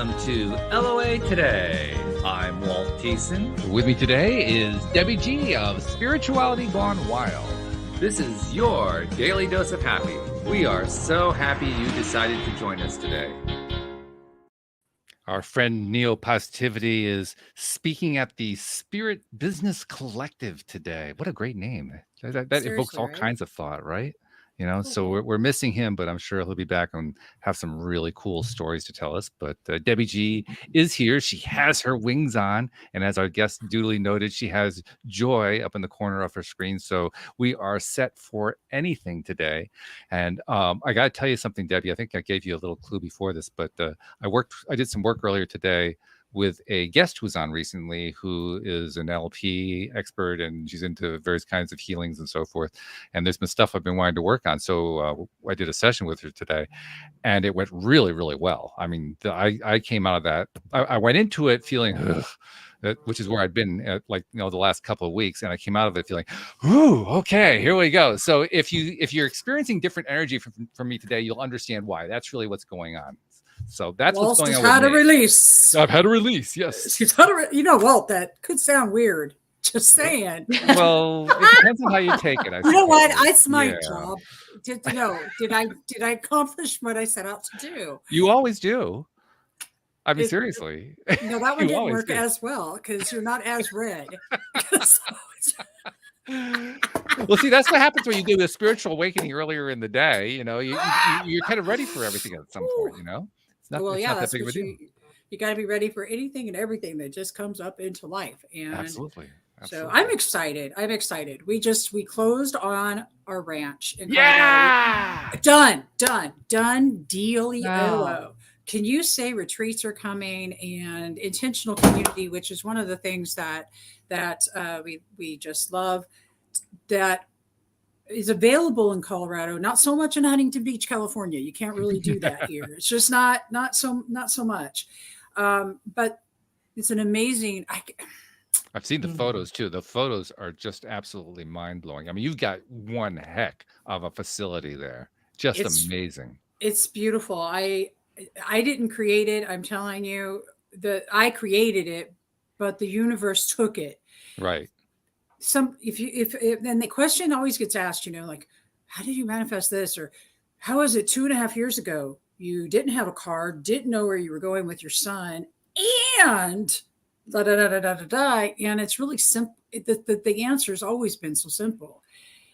Welcome to LOA Today. I'm Walt Thiessen. With me today is Debbie G of Spirituality Gone Wild. This is your daily dose of happy. We are so happy you decided to join us today. Our friend Neo Positivity is speaking at the Spirit Business Collective today. What a great name. That evokes all kinds of thought, right? You know, so we're missing him, but I'm sure he'll be back and have some really cool stories to tell us. But Debbie G is here. She has her wings on. And as our guest duly noted, she has joy up in the corner of her screen. So we are set for anything today. And I got to tell you something, Debbie. I think I gave you a little clue before this, but I did some work earlier today with a guest who was on recently, who is an LP expert, and she's into various kinds of healings and so forth. And there's been stuff I've been wanting to work on. So I did a session with her today, and it went really, really well. I mean, I came out of that. I went into it feeling, which is where I'd been at, the last couple of weeks. And I came out of it feeling, ooh, okay, here we go. So if you're experiencing different energy from me today, you'll understand why. That's really what's going on. So that's what's going on. I've had a release. I've had a release. Yes. Walt, that could sound weird. Just saying. Well, it depends on how you take it. You know what? It's my job. Did I accomplish what I set out to do? You always do. I mean, seriously. No, that one didn't work as well because you're not as red. Well, see, that's what happens when you do the spiritual awakening earlier in the day. You know, you're kind of ready for everything at some point. You know. That's that big of a deal. You got to be ready for anything and everything that just comes up into life. And absolutely. So I'm excited. We closed on our ranch. Done. Dealio. No. Can you say retreats are coming and intentional community, which is one of the things that we just love, that is available in Colorado, not so much in Huntington Beach, California. You can't really do that here. It's just not so much. But it's an amazing. I've seen the photos too. The photos are just absolutely mind blowing. I mean, you've got one heck of a facility there. It's amazing. It's beautiful. I didn't create it. I'm telling you that I created it, but the universe took it. Right. If then the question always gets asked, like, how did you manifest this? Or how is it 2.5 years ago? You didn't have a car, didn't know where you were going with your son, and and it's really simple. The answer has always been so simple.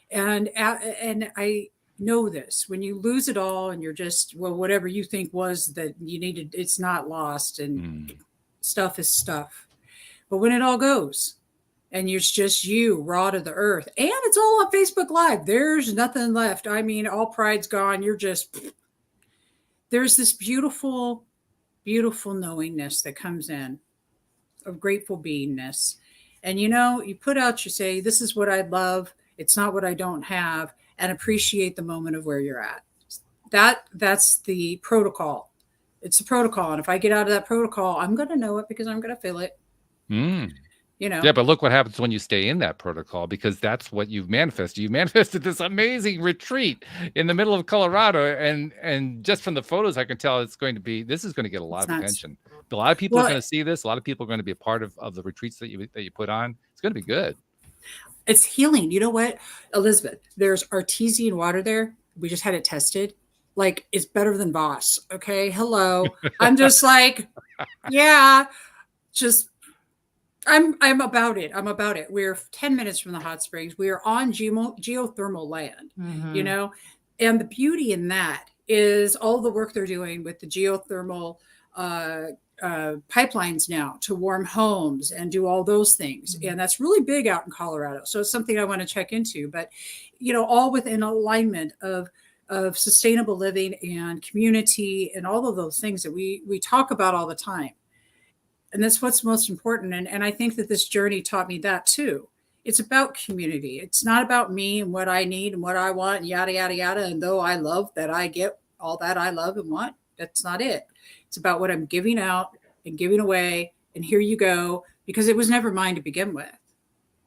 And I know this, when you lose it all and you're just, whatever you think was that you needed, it's not lost, and stuff is stuff. But when it all goes, and it's just you, raw to the earth. And it's all on Facebook Live. There's nothing left. I mean, all pride's gone. There's this beautiful, beautiful knowingness that comes in, of grateful beingness. And, you put out, you say, this is what I love. It's not what I don't have. And appreciate the moment of where you're at. That's the protocol. It's a protocol. And if I get out of that protocol, I'm going to know it because I'm going to feel it. Yeah, but look what happens when you stay in that protocol, because that's what you've manifested. You manifested this amazing retreat in the middle of Colorado, and just from the photos, I can tell this is going to get a lot of attention. A lot of people are going to see this. A lot of people are going to be a part of the retreats that you put on. It's going to be good. It's healing. You know what, Elisabeth? There's artesian water there. We just had it tested. Like, it's better than Voss. Okay, hello. I'm just like, yeah, just. I'm about it. We're 10 minutes from the hot springs. We are on geothermal land, and the beauty in that is all the work they're doing with the geothermal pipelines now to warm homes and do all those things. And that's really big out in Colorado. So it's something I want to check into, but, all within alignment of sustainable living and community and all of those things that we talk about all the time. And that's what's most important. And I think that this journey taught me that too. It's about community. It's not about me and what I need and what I want and yada, yada, yada. And though I love that I get all that I love and want, that's not it. It's about what I'm giving out and giving away. And here you go, because it was never mine to begin with.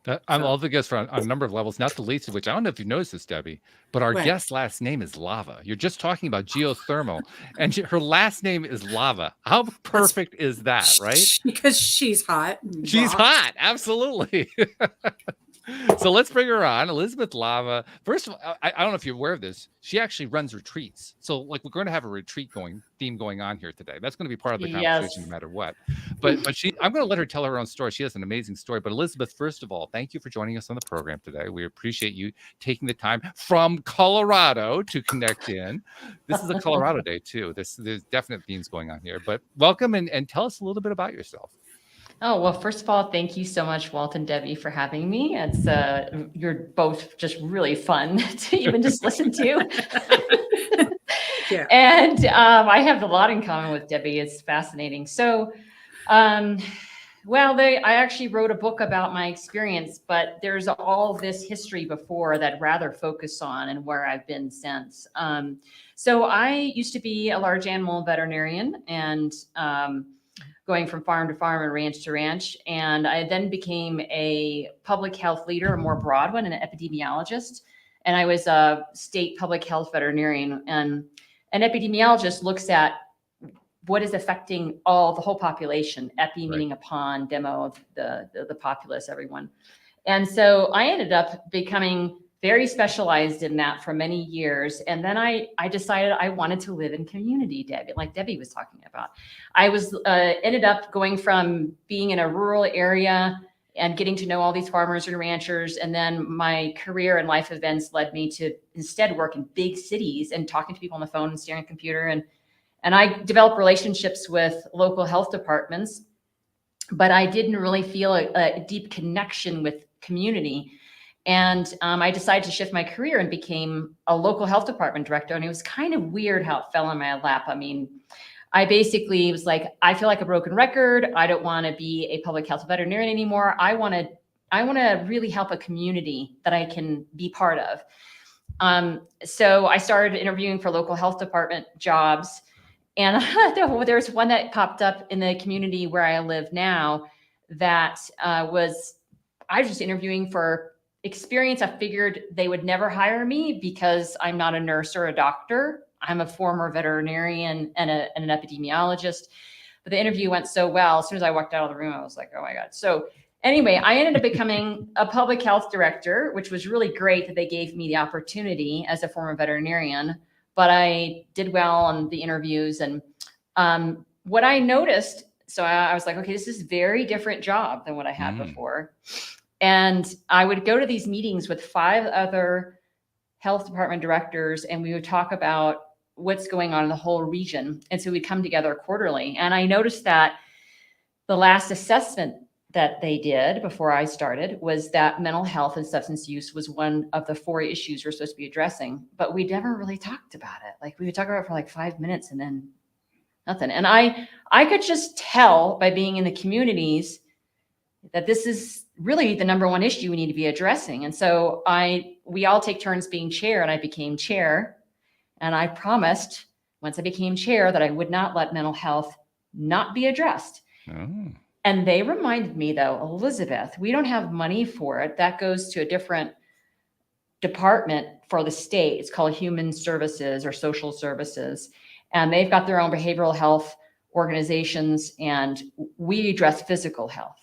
I'm all the guests on a number of levels, not the least of which, I don't know if you noticed this, Debbie, but our guest's last name is Lava. You're just talking about geothermal, and her last name is Lava. How perfect is that, right? Because she's hot. She's hot, absolutely. So let's bring her on, Elisabeth Lava. First of all, I don't know if you're aware of this. She actually runs retreats. So like we're going to have a retreat theme going on here today. That's going to be part of the conversation no matter what. But I'm going to let her tell her own story. She has an amazing story. But Elisabeth, first of all, thank you for joining us on the program today. We appreciate you taking the time from Colorado to connect in. This is a Colorado day too. There's definite themes going on here. But welcome and tell us a little bit about yourself. Oh, well, first of all, thank you so much, Walt and Debbie, for having me. It's you're both just really fun to even just listen to. Yeah. And I have a lot in common with Debbie. It's fascinating. So, well, I actually wrote a book about my experience, but there's all this history before that I'd rather focus on and where I've been since. So I used to be a large animal veterinarian and going from farm to farm and ranch to ranch. And I then became a public health leader, a more broad one, and an epidemiologist. And I was a state public health veterinarian. And an epidemiologist looks at what is affecting the whole population, epi meaning upon, demo, the populace, everyone. And so I ended up becoming very specialized in that for many years. And then I decided I wanted to live in community, Debbie, like Debbie was talking about. I was ended up going from being in a rural area and getting to know all these farmers and ranchers. And then my career and life events led me to instead work in big cities and talking to people on the phone and staring at the computer. And I developed relationships with local health departments, but I didn't really feel a deep connection with community. And I decided to shift my career and became a local health department director. And it was kind of weird how it fell in my lap. I mean, I basically was like, I feel like a broken record. I don't want to be a public health veterinarian anymore. I want to really help a community that I can be part of. So I started interviewing for local health department jobs. And there's one that popped up in the community where I live now that I was just interviewing for experience. I figured they would never hire me because I'm not a nurse or a doctor. I'm a former veterinarian and an epidemiologist. But the interview went so well. As soon as I walked out of the room, I was like, oh my God. So anyway, I ended up becoming a public health director, which was really great that they gave me the opportunity as a former veterinarian. But I did well on the interviews. And what I noticed, so I was like, okay, this is a very different job than what I had before. And I would go to these meetings with 5 other health department directors, and we would talk about what's going on in the whole region. And so we'd come together quarterly. And I noticed that the last assessment that they did before I started was that mental health and substance use was one of the 4 issues we're supposed to be addressing, but we never really talked about it. Like we would talk about it for like 5 minutes and then nothing. And I could just tell by being in the communities that this is really the number 1 issue we need to be addressing. And so we all take turns being chair, and I became chair. And I promised once I became chair that I would not let mental health not be addressed. Oh. And they reminded me though, Elisabeth, we don't have money for it. That goes to a different department for the state. It's called Human Services or Social Services. And they've got their own behavioral health organizations, and we address physical health.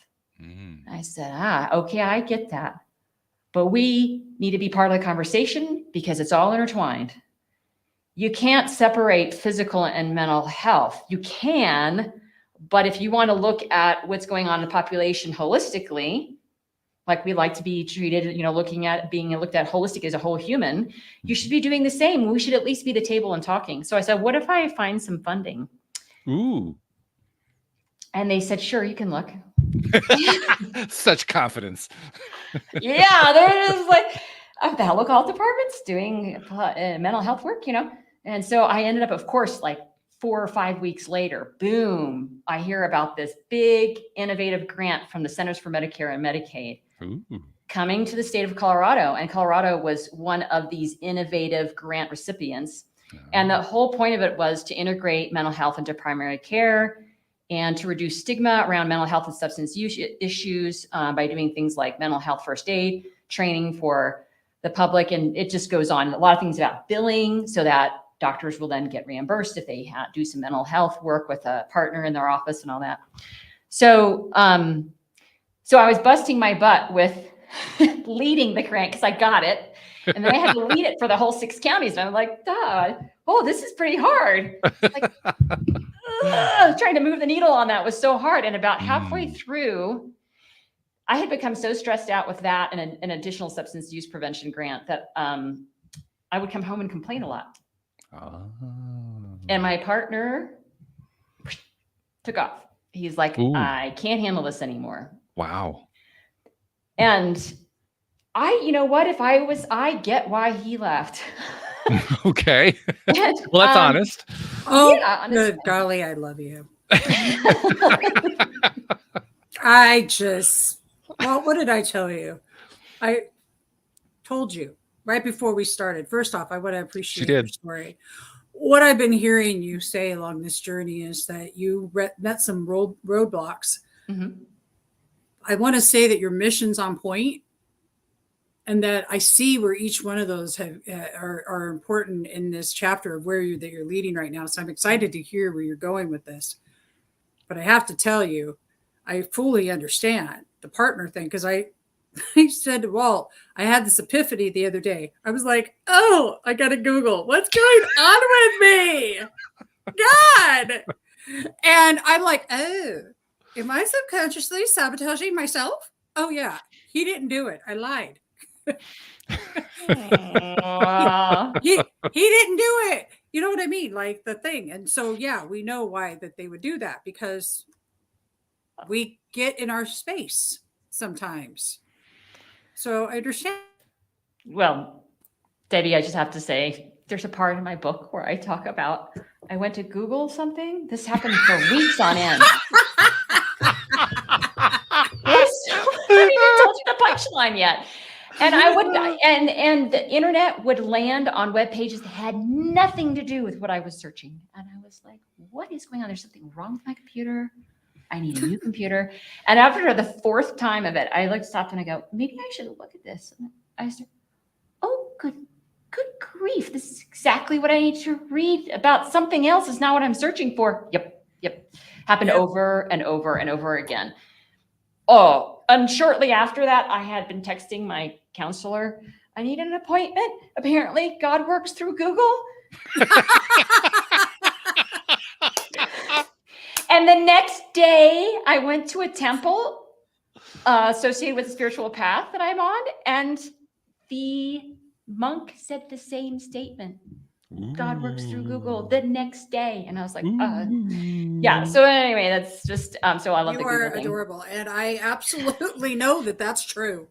I said, okay, I get that. But we need to be part of the conversation because it's all intertwined. You can't separate physical and mental health. You can, but if you want to look at what's going on in the population holistically, like we like to be treated, being looked at holistic as a whole human, you should be doing the same. We should at least be at the table and talking. So I said, what if I find some funding? Ooh. And they said, sure, you can look. Such confidence. Yeah, there is like the local health department's doing mental health work, And so I ended up, of course, like 4 or 5 weeks later, boom, I hear about this big innovative grant from the Centers for Medicare and Medicaid coming to the state of Colorado. And Colorado was one of these innovative grant recipients. And the whole point of it was to integrate mental health into primary care and to reduce stigma around mental health and substance use issues by doing things like mental health first aid training for the public. And it just goes on. A lot of things about billing so that doctors will then get reimbursed if they do some mental health work with a partner in their office and all that. So, so I was busting my butt with leading the grant because I got it. And then I had to lead it for the whole 6 counties. And I'm like, oh, this is pretty hard. Like, trying to move the needle on that was so hard. And about halfway through, I had become so stressed out with that and an additional substance use prevention grant that I would come home and complain a lot. Oh. And my partner took off. He's like, I can't handle this anymore. Wow. And you know what? I get why he left. Okay. Well, that's honest. Oh, yeah, good golly, I love you. Well, what did I tell you? I told you right before we started. First off, I want to appreciate your story. What I've been hearing you say along this journey is that you met some roadblocks. Mm-hmm. I want to say that your mission's on point, and that I see where each one of those are important in this chapter of where that you're leading right now. So I'm excited to hear where you're going with this. But I have to tell you, I fully understand the partner thing, because I said to Walt, I had this epiphany the other day. I was like, oh, I got to Google what's going on with me. God. And I'm like, oh, am I subconsciously sabotaging myself? Oh, yeah. He didn't do it. I lied. he didn't do it. You know what I mean? Like the thing. And so, yeah, we know why that they would do that, because we get in our space sometimes. So I understand. Well, Debbie, I just have to say, there's a part in my book where I talk about, I went to Google something. This happened for weeks on end. Yes. I haven't even told you the punchline yet. And I would, and the internet would land on web pages that had nothing to do with what I was searching. And I was like, what is going on? There's something wrong with my computer. I need a new computer. And after the 4th time of it, I stopped and I go, maybe I should look at this. And I said, oh, good grief. This is exactly what I need to read about. Something else is not what I'm searching for. Yep. Happened over and over and over again. Oh, and shortly after that, I had been texting my counselor, I need an appointment. Apparently, God works through Google. And the next day, I went to a temple associated with the spiritual path that I'm on, and the monk said the same statement. God works through Google the next day. And I was like, yeah. So anyway, that's just, so I love the Google thing. You are adorable. And I absolutely know that that's true.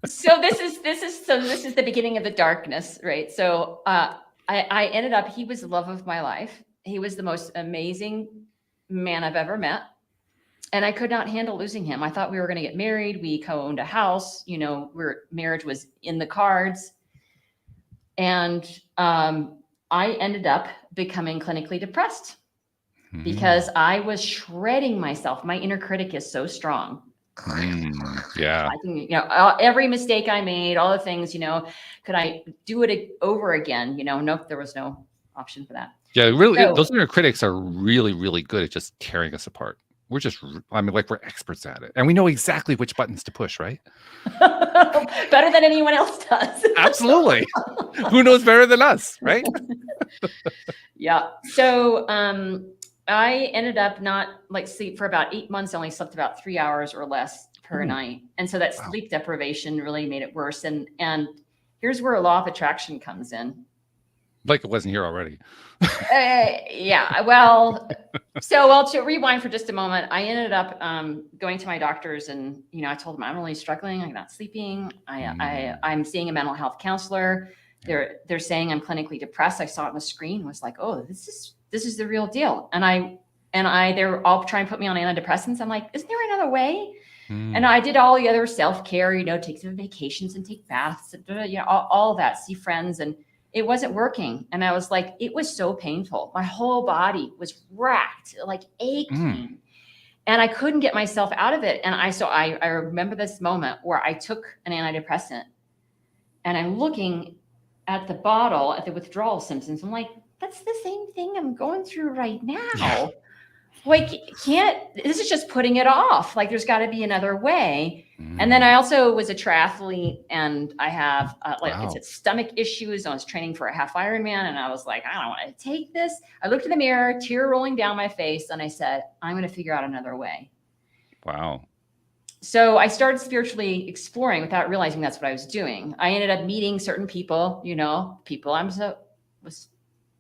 So this is the beginning of the darkness, right? So I ended up, he was the love of my life. He was the most amazing man I've ever met. And I could not handle losing him. I thought we were going to get married. We co-owned a house, marriage was in the cards. And I ended up becoming clinically depressed because I was shredding myself. My inner critic is so strong. Yeah. I think, every mistake I made, all the things, could I do it over again? Nope, there was no option for that. Yeah, really, those inner critics are really, really good at just tearing us apart. We're we're experts at it. And we know exactly which buttons to push, right? Better than anyone else does. Absolutely. Who knows better than us, right? Yeah. So I ended up not sleep for about 8 months. I only slept about 3 hours or less per night. And so that sleep deprivation really made it worse. And here's where law of attraction comes in. Like it wasn't here already. Yeah. Well, so to rewind for just a moment, I ended up going to my doctors, and I told them I'm really struggling. I'm not sleeping. I'm seeing a mental health counselor. They're saying I'm clinically depressed. I saw it on the screen. Was like, oh, this is the real deal. And they're all trying to put me on antidepressants. I'm like, isn't there another way? And I did all the other self-care, take some vacations and take baths, and all that, see friends. it wasn't working. And I was like, it was so painful. My whole body was racked, like aching. And I couldn't get myself out of it. And I remember this moment where I took an antidepressant and I'm looking at the bottle at the withdrawal symptoms. I'm like, that's the same thing I'm going through right now. Like, this is just putting it off. Like, there's got to be another way. And then I also was a triathlete, and I have it's stomach issues. I was training for a half Ironman, and I was like, I don't want to take this. I looked in the mirror, tear rolling down my face, and I said, I'm going to figure out another way. Wow. So I started spiritually exploring without realizing that's what I was doing. I ended up meeting certain people, was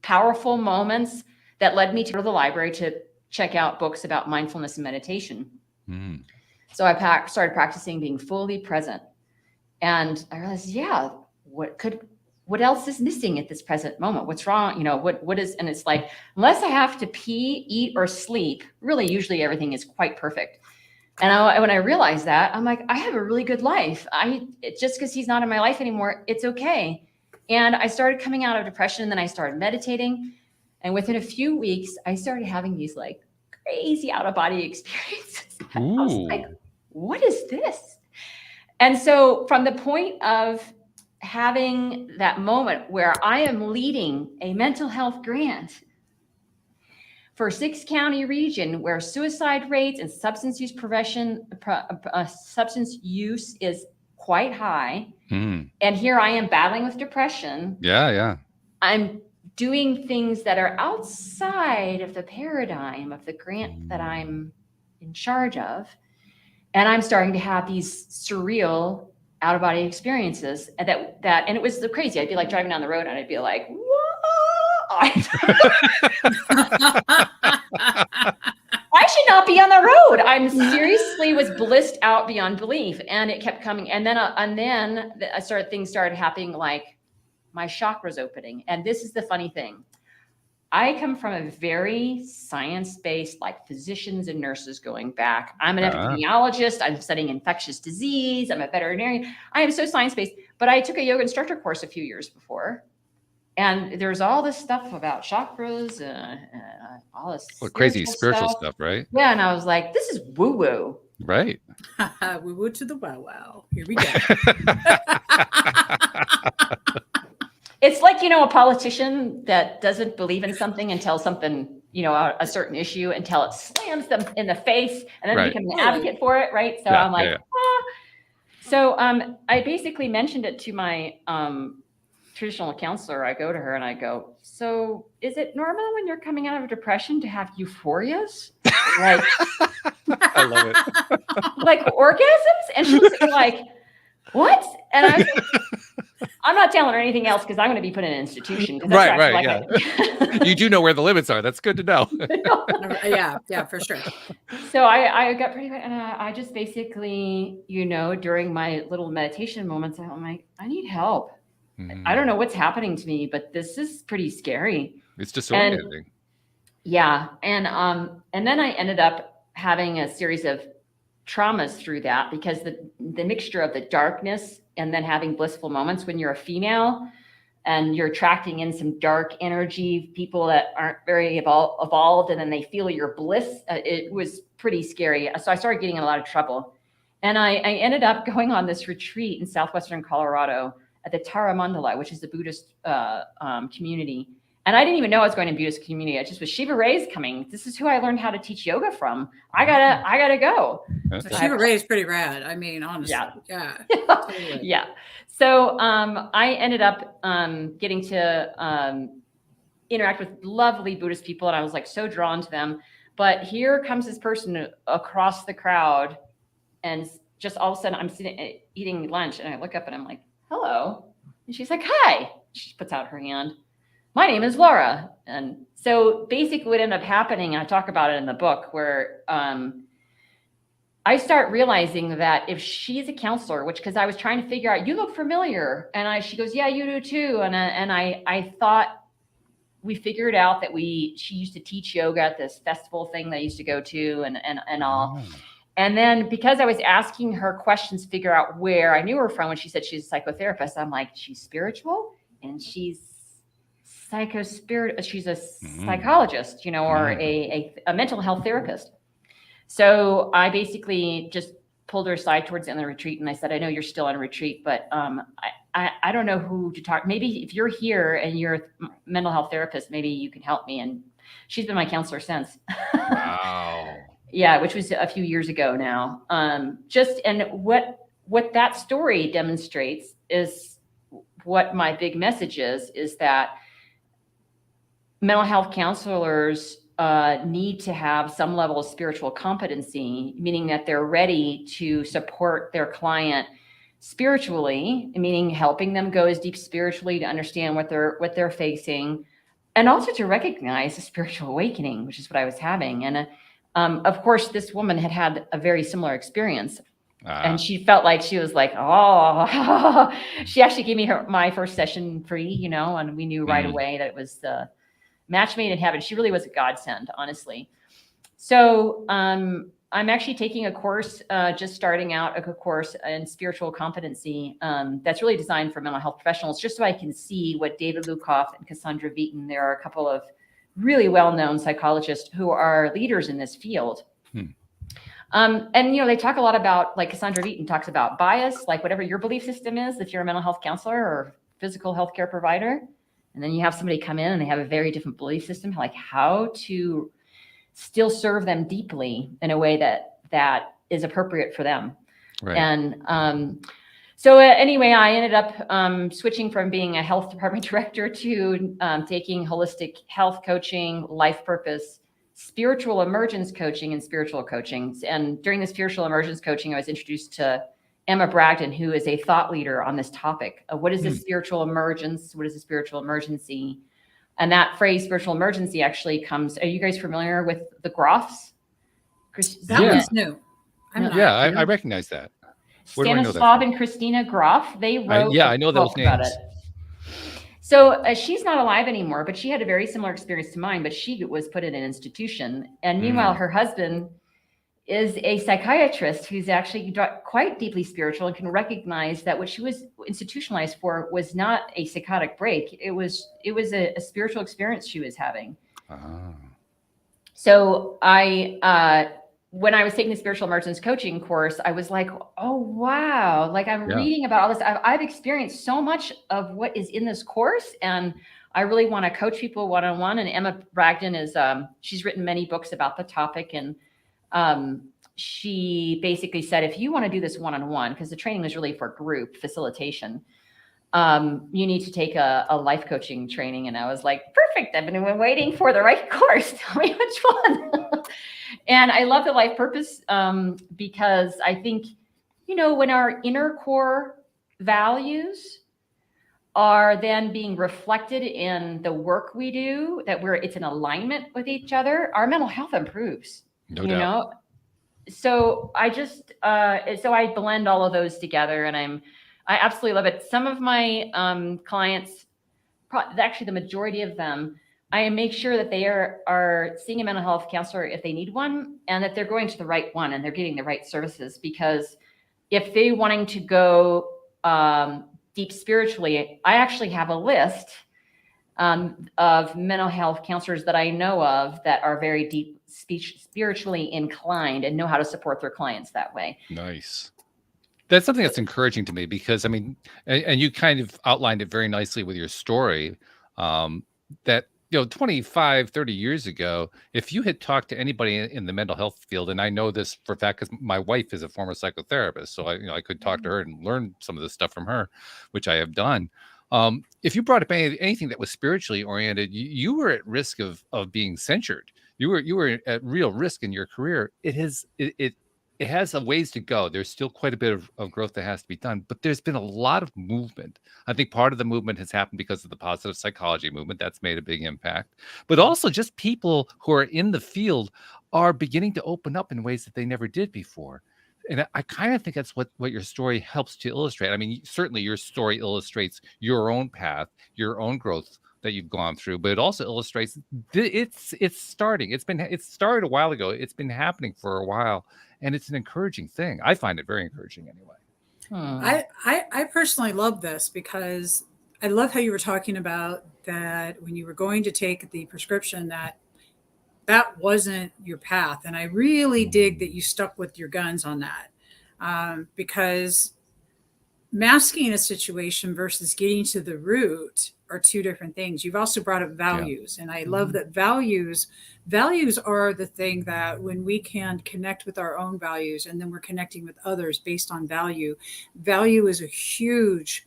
powerful moments that led me to go to the library to check out books about mindfulness and meditation. So I started practicing being fully present. And I realized, what else is missing at this present moment? What's wrong? What is, and it's like, unless I have to pee, eat, or sleep, really, usually everything is quite perfect. And when I realized that, I'm like, I have a really good life. Just because he's not in my life anymore, it's okay. And I started coming out of depression, and then I started meditating. And within a few weeks, I started having these like crazy out of body experiences. I was like, what is this? And so from the point of having that moment where I am leading a mental health grant for a 6-county region where suicide rates and substance use prevention, substance use is quite high. And here I am battling with depression. Yeah. I'm doing things that are outside of the paradigm of the grant that I'm in charge of. And I'm starting to have these surreal out of body experiences and it was crazy. I'd be like driving down the road and I'd be like, whoa, I should not be on the road. I'm seriously was blissed out beyond belief. And it kept coming. And then things started happening, like my chakras opening. And this is the funny thing. I come from a very science-based, like physicians and nurses going back. I'm an epidemiologist. I'm studying infectious disease. I'm a veterinarian. I am so science-based, but I took a yoga instructor course a few years before. And there's all this stuff about chakras, all this crazy spiritual stuff, right? Yeah. And I was like, this is woo-woo. Right. Woo-woo to the wow. Here we go. It's like, a politician that doesn't believe in something until something, a certain issue, until it slams them in the face and then they become an advocate for it. Right. So I'm like, So I basically mentioned it to my traditional counselor. I go to her and I go, so is it normal when you're coming out of depression to have euphorias? Like, I love it. Like orgasms? And she's like, what? And I was like, I'm not telling her anything else because I'm going to be put in an institution. Right. Yeah. You do know where the limits are. That's good to know. Yeah, for sure. So I got pretty bad, and I just basically, during my little meditation moments, I'm like, I need help. I don't know what's happening to me, but this is pretty scary. It's disorienting. And then I ended up having a series of traumas through that because the mixture of the darkness and then having blissful moments when you're a female and you're attracting in some dark energy, people that aren't very evolved, and then they feel your bliss. It was pretty scary. So I started getting in a lot of trouble. And I ended up going on this retreat in southwestern Colorado at the Tara Mandala, which is the Buddhist community. And I didn't even know I was going to Buddhist community. I just was Shiva Ray's coming. This is who I learned how to teach yoga from. I gotta go. Shiva Ray is pretty rad. I mean, honestly, yeah. Totally. Yeah. So I ended up getting to interact with lovely Buddhist people, and I was like so drawn to them. But here comes this person across the crowd, and just all of a sudden I'm sitting eating lunch, and I look up and I'm like, "Hello," and she's like, "Hi." She puts out her hand. My name is Laura. And so basically what ended up happening, and I talk about it in the book, where I start realizing that if she's a counselor, because I was trying to figure out, you look familiar. And she goes, yeah, you do too. And I thought we figured out that she used to teach yoga at this festival thing that I used to go to and all. Oh. And then because I was asking her questions, figure out where I knew her from when she said she's a psychotherapist, I'm like, she's spiritual and she's she's a psychologist, you know, or a mental health therapist. So I basically just pulled her aside towards the end of the retreat, and I said, I know you're still on a retreat, but I don't know who to talk. Maybe if you're here and you're a mental health therapist, maybe you can help me. And she's been my counselor since. Wow. Yeah, which was a few years ago now. And what that story demonstrates is what my big message is that mental health counselors need to have some level of spiritual competency, meaning that they're ready to support their client spiritually, meaning helping them go as deep spiritually to understand what they're facing, and also to recognize a spiritual awakening, which is what I was having. And of course, this woman had a very similar experience. And she felt like she was like, oh, she actually gave me my first session free, you know, and we knew right away that it was the match made in heaven. She really was a godsend, honestly. So I'm actually taking a course, just starting out a course in spiritual competency that's really designed for mental health professionals, just so I can see what David Lukoff and Cassandra Wheaton, there are a couple of really well-known psychologists who are leaders in this field. And, you know, they talk a lot about, like Cassandra Wheaton talks about bias, like whatever your belief system is, if you're a mental health counselor or physical healthcare provider, and then you have somebody come in and they have a very different belief system, like how to still serve them deeply in a way that is appropriate for them. Right. And so anyway, I ended up switching from being a health department director to taking holistic health coaching, life purpose, spiritual emergence coaching, and spiritual coaching. And during the spiritual emergence coaching, I was introduced to Emma Bragdon, who is a thought leader on this topic. What is a spiritual emergence? What is a spiritual emergency? And that phrase, spiritual emergency, actually comes. Are you guys familiar with the Groffs? That one's new. I recognize that. Stanislav and Christina Groff. They wrote. I know those names. About it. So she's not alive anymore, but she had a very similar experience to mine. But she was put in an institution, and meanwhile, her husband is a psychiatrist who's actually quite deeply spiritual and can recognize that what she was institutionalized for was not a psychotic break. It was a spiritual experience she was having. So when I was taking the spiritual emergence coaching course, I was like, oh, wow. Like I'm reading about all this. I've experienced so much of what is in this course, and I really want to coach people one-on-one. And Emma Bragdon is, she's written many books about the topic. And she basically said, if you want to do this one-on-one, because the training was really for group facilitation, you need to take a life coaching training. And I was like, perfect. I've been waiting for the right course. Tell me which one. And I love the life purpose because I think, you know, when our inner core values are then being reflected in the work we do, that it's in alignment with each other, our mental health improves. No doubt. Know? So I just, so I blend all of those together, and I absolutely love it. Some of my clients, actually the majority of them, I make sure that they are seeing a mental health counselor if they need one, and that they're going to the right one and they're getting the right services. Because if they're wanting to go deep spiritually, I actually have a list of mental health counselors that I know of that are very deep spiritually inclined and know how to support their clients that way. Nice. That's something that's encouraging to me, because I mean, and you kind of outlined it very nicely with your story, that, you know, 25, 30 years ago, if you had talked to anybody in the mental health field, and I know this for a fact because my wife is a former psychotherapist, so I could talk to her and learn some of this stuff from her, which I have done. If you brought up anything that was spiritually oriented, you were at risk of being censured. You were at real risk in your career. It has a ways to go. There's still quite a bit of growth that has to be done, but there's been a lot of movement. I think part of the movement has happened because of the positive psychology movement. That's made a big impact, but also just people who are in the field are beginning to open up in ways that they never did before. And I kind of think that's what your story helps to illustrate. I mean, certainly your story illustrates your own path, your own growth that you've gone through, but it also illustrates it's starting. It started a while ago. It's been happening for a while, and it's an encouraging thing. I find it very encouraging anyway. I personally love this because I love how you were talking about that when you were going to take the prescription that wasn't your path. And I really dig that you stuck with your guns on that, because masking a situation versus getting to the root are two different things. You've also brought up values. And I love that values are the thing that when we can connect with our own values and then we're connecting with others based on value is a huge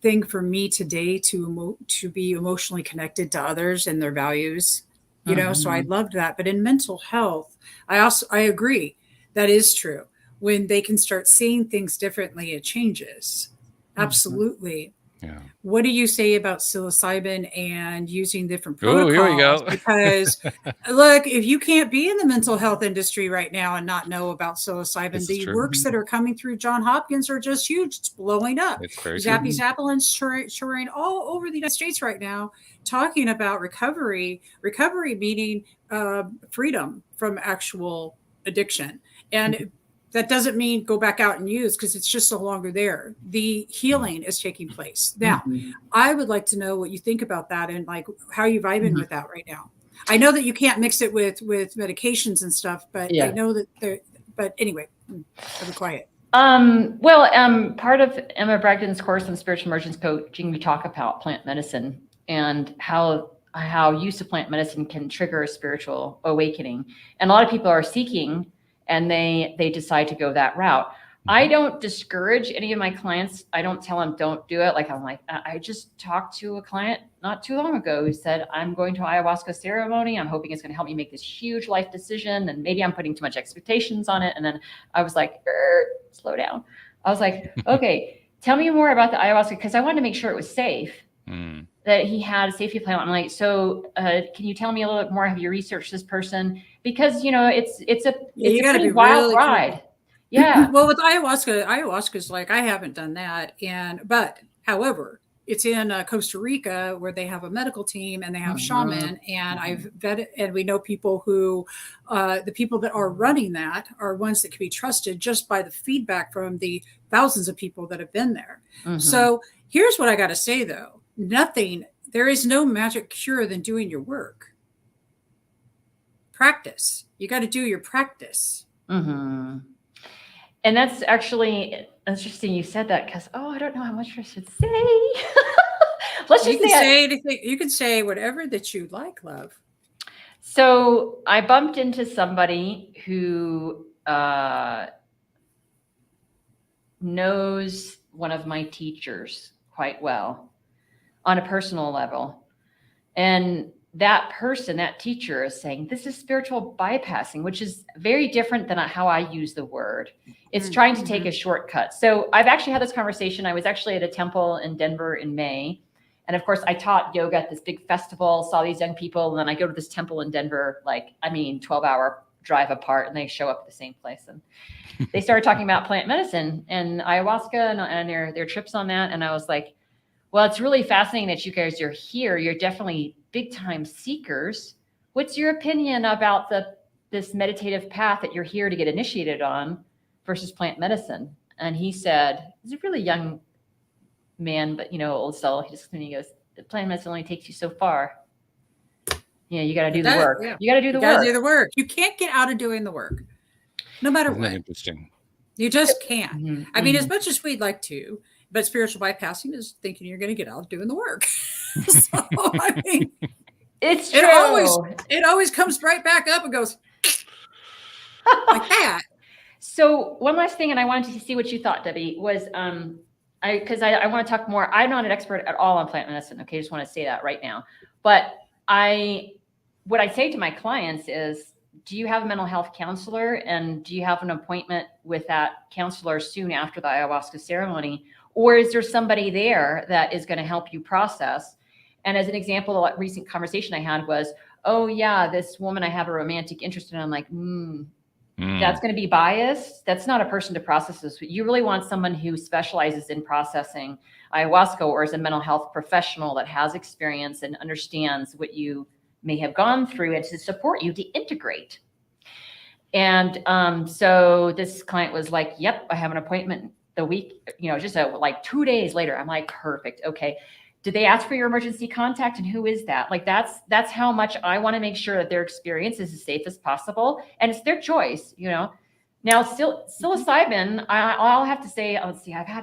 thing for me today to be emotionally connected to others and their values, so I loved that. But in mental health, I agree that is true. When they can start seeing things differently, it changes. Absolutely. Yeah. What do you say about psilocybin and using different Oh, protocols? here we go. Because look, if you can't be in the mental health industry right now and not know about psilocybin, the works that are coming through Johns Hopkins are just huge. It's blowing up. It's very Zappy Zappelin's touring all over the United States right now, talking about recovery meaning freedom from actual addiction. And that doesn't mean go back out and use, because it's just no longer there. The healing is taking place. Now, I would like to know what you think about that and like how you vibing with that right now. I know that you can't mix it with medications and stuff, but I know that but anyway, I'll be quiet. Part of Emma Bragdon's course on spiritual emergence coaching, we talk about plant medicine and how use of plant medicine can trigger a spiritual awakening. And a lot of people are seeking and they decide to go that route. I don't discourage any of my clients. I don't tell them don't do it. I just talked to a client not too long ago who said, I'm going to ayahuasca ceremony. I'm hoping it's going to help me make this huge life decision. And maybe I'm putting too much expectations on it. And then I was like, slow down. I was like, okay, tell me more about the ayahuasca, because I wanted to make sure it was safe. That he had a safety plan. I'm like, so can you tell me a little bit more? Have you researched this person? Because it's a pretty wild ride. Yeah. Well, with ayahuasca's like, I haven't done that. But however, it's in Costa Rica where they have a medical team and they have shaman, and I've vetted, and we know people who, the people that are running that are ones that can be trusted just by the feedback from the thousands of people that have been there. So here's what I got to say though. There is no magic cure than doing your work. Practice. You got to do your practice. And that's actually interesting you said that, because, I don't know how much I should say. Let's just say anything. You can say whatever that you like, love. So I bumped into somebody who knows one of my teachers quite well on a personal level. And that teacher is saying, this is spiritual bypassing, which is very different than how I use the word. It's trying to take a shortcut. So I've actually had this conversation. I was actually at a temple in Denver in May. And of course I taught yoga at this big festival, saw these young people. And then I go to this temple in Denver, 12-hour drive apart, and they show up at the same place. And they started talking about plant medicine and ayahuasca and their trips on that. And I was like, well, it's really fascinating that you guys are here. You're definitely big time seekers. What's your opinion about this meditative path that you're here to get initiated on versus plant medicine? And he said, he's a really young man, but old soul. He goes, the plant medicine only takes you so far. You got to do the work. Yeah. You got to do the work. Do the work. You can't get out of doing the work, no matter what. Interesting. You just can't. I mean, as much as we'd like to. But spiritual bypassing is thinking you're going to get out doing the work. So, I mean, it's true. It always comes right back up and goes like that. So one last thing, and I wanted to see what you thought, Debbie, was because I want to talk more. I'm not an expert at all on plant medicine. Okay, I just want to say that right now. But what I say to my clients is, do you have a mental health counselor, and do you have an appointment with that counselor soon after the ayahuasca ceremony? Or is there somebody there that is going to help you process? And as an example, a recent conversation I had was, oh yeah, this woman I have a romantic interest in. I'm like, that's going to be biased. That's not a person to process this. You really want someone who specializes in processing ayahuasca, or is a mental health professional that has experience and understands what you may have gone through, and to support you to integrate. And so this client was like, yep, I have an appointment the week, just 2 days later. I'm like, perfect. Okay. did they ask for your emergency contact, and who is that? Like, that's how much I want to make sure that their experience is as safe as possible, and it's their choice, you know. Now, psilocybin, I'll have to say, let's see, I've had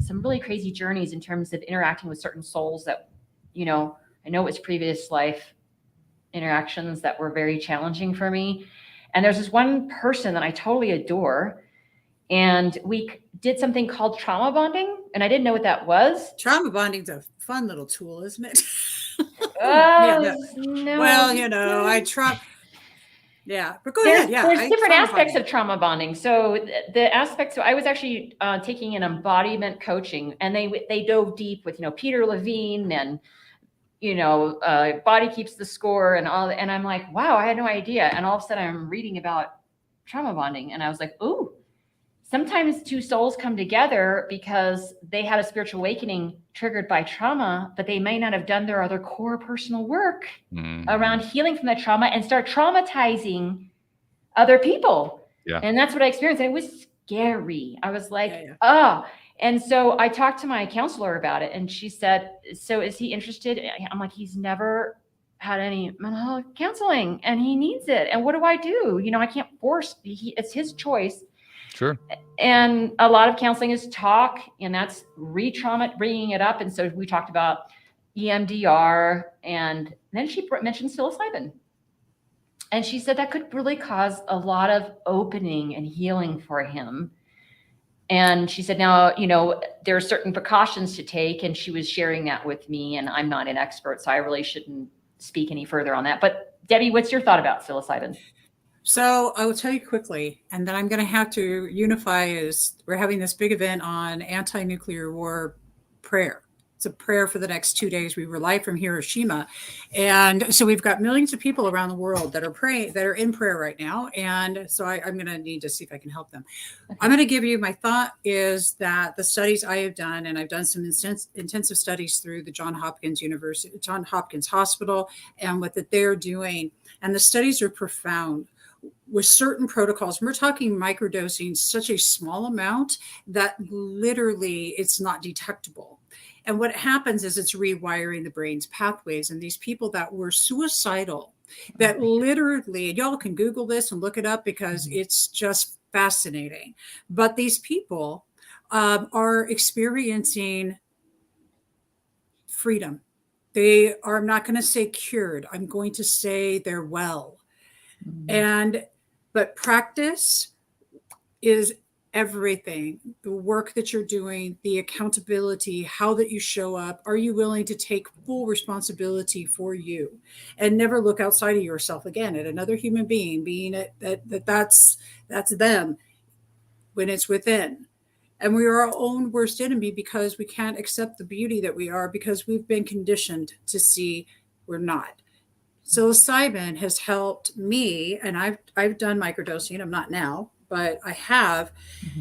some really crazy journeys in terms of interacting with certain souls that, you know, I know it was previous life interactions that were very challenging for me. And there's this one person that I totally adore, and we did something called trauma bonding, and I didn't know what that was. Trauma bonding's a fun little tool, isn't it? Oh, no. Well, you know, yeah, but go There's ahead. Yeah, there's different aspects of trauma bonding. So the aspects, so I was actually taking an embodiment coaching, and they dove deep with, you know, Peter Levine and, you know, Body Keeps the Score and all. And I'm like, wow, I had no idea. And all of a sudden I'm reading about trauma bonding, and I was like, ooh, sometimes two souls come together because they had a spiritual awakening triggered by trauma, but they may not have done their other core personal work around healing from that trauma and start traumatizing other people. Yeah. And that's what I experienced. And it was scary. I was like, oh. And so I talked to my counselor about it, and she said, so is he interested? I'm like, he's never had any mental health counseling and he needs it. And what do I do? You know, I can't force, it's his choice. Sure. And a lot of counseling is talk, and that's re-trauma, bringing it up. And so we talked about EMDR, and then she mentioned psilocybin. And she said that could really cause a lot of opening and healing for him. And she said, now, you know, there are certain precautions to take. And she was sharing that with me, and I'm not an expert, so I really shouldn't speak any further on that. But Debbie, what's your thought about psilocybin? So I will tell you quickly, and then I'm going to have to unify, is we're having this big event on anti-nuclear war prayer. It's a prayer for the next 2 days. We were live from Hiroshima. And so we've got millions of people around the world that are praying, that are in prayer right now. And so I'm going to need to see if I can help them. I'm going to give you, my thought is that the studies I have done, and I've done some intensive studies through the Johns Hopkins Hospital, and what that they're doing. And the studies are profound with certain protocols. We're talking microdosing, such a small amount that literally it's not detectable. And what happens is it's rewiring the brain's pathways. And these people that were suicidal, that literally, y'all can Google this and look it up because it's just fascinating. But these people are experiencing freedom. They are, I'm not going to say cured. I'm going to say they're well. But practice is everything. The work that you're doing, the accountability, how that you show up. Are you willing to take full responsibility for you and never look outside of yourself again at another human being that's them when it's within. And we are our own worst enemy because we can't accept the beauty that we are, because we've been conditioned to see we're not. Psilocybin has helped me, and I've done microdosing. I'm not now, but I have.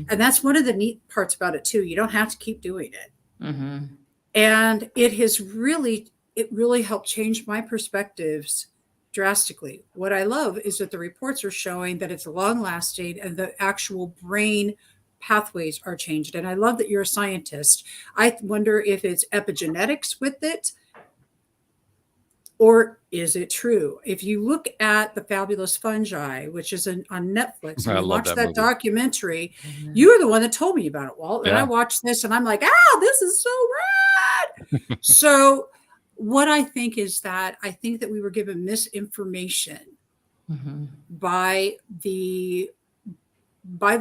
And that's one of the neat parts about it too. You don't have to keep doing it. And it really helped change my perspectives drastically. What I love is that the reports are showing that it's long lasting and the actual brain pathways are changed. And I love that you're a scientist. I wonder if it's epigenetics with it, or is it true? If you look at The Fabulous Fungi, which is on Netflix, and you watch that documentary, you were the one that told me about it, Walt. And I watched this and I'm like, this is so rad. So what I think is that I think that we were given misinformation by the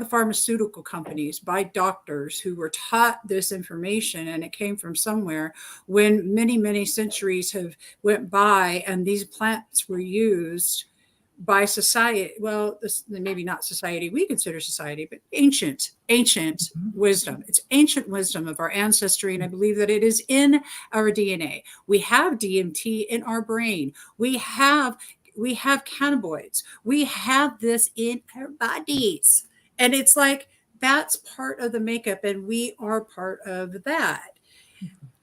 pharmaceutical companies, by doctors who were taught this information, and it came from somewhere, when many, many centuries have went by and these plants were used by society. Well, maybe not society we consider society, but ancient wisdom. It's ancient wisdom of our ancestry. And I believe that it is in our DNA. We have DMT in our brain. We have cannabinoids. We have this in our bodies. And it's like, that's part of the makeup, and we are part of that.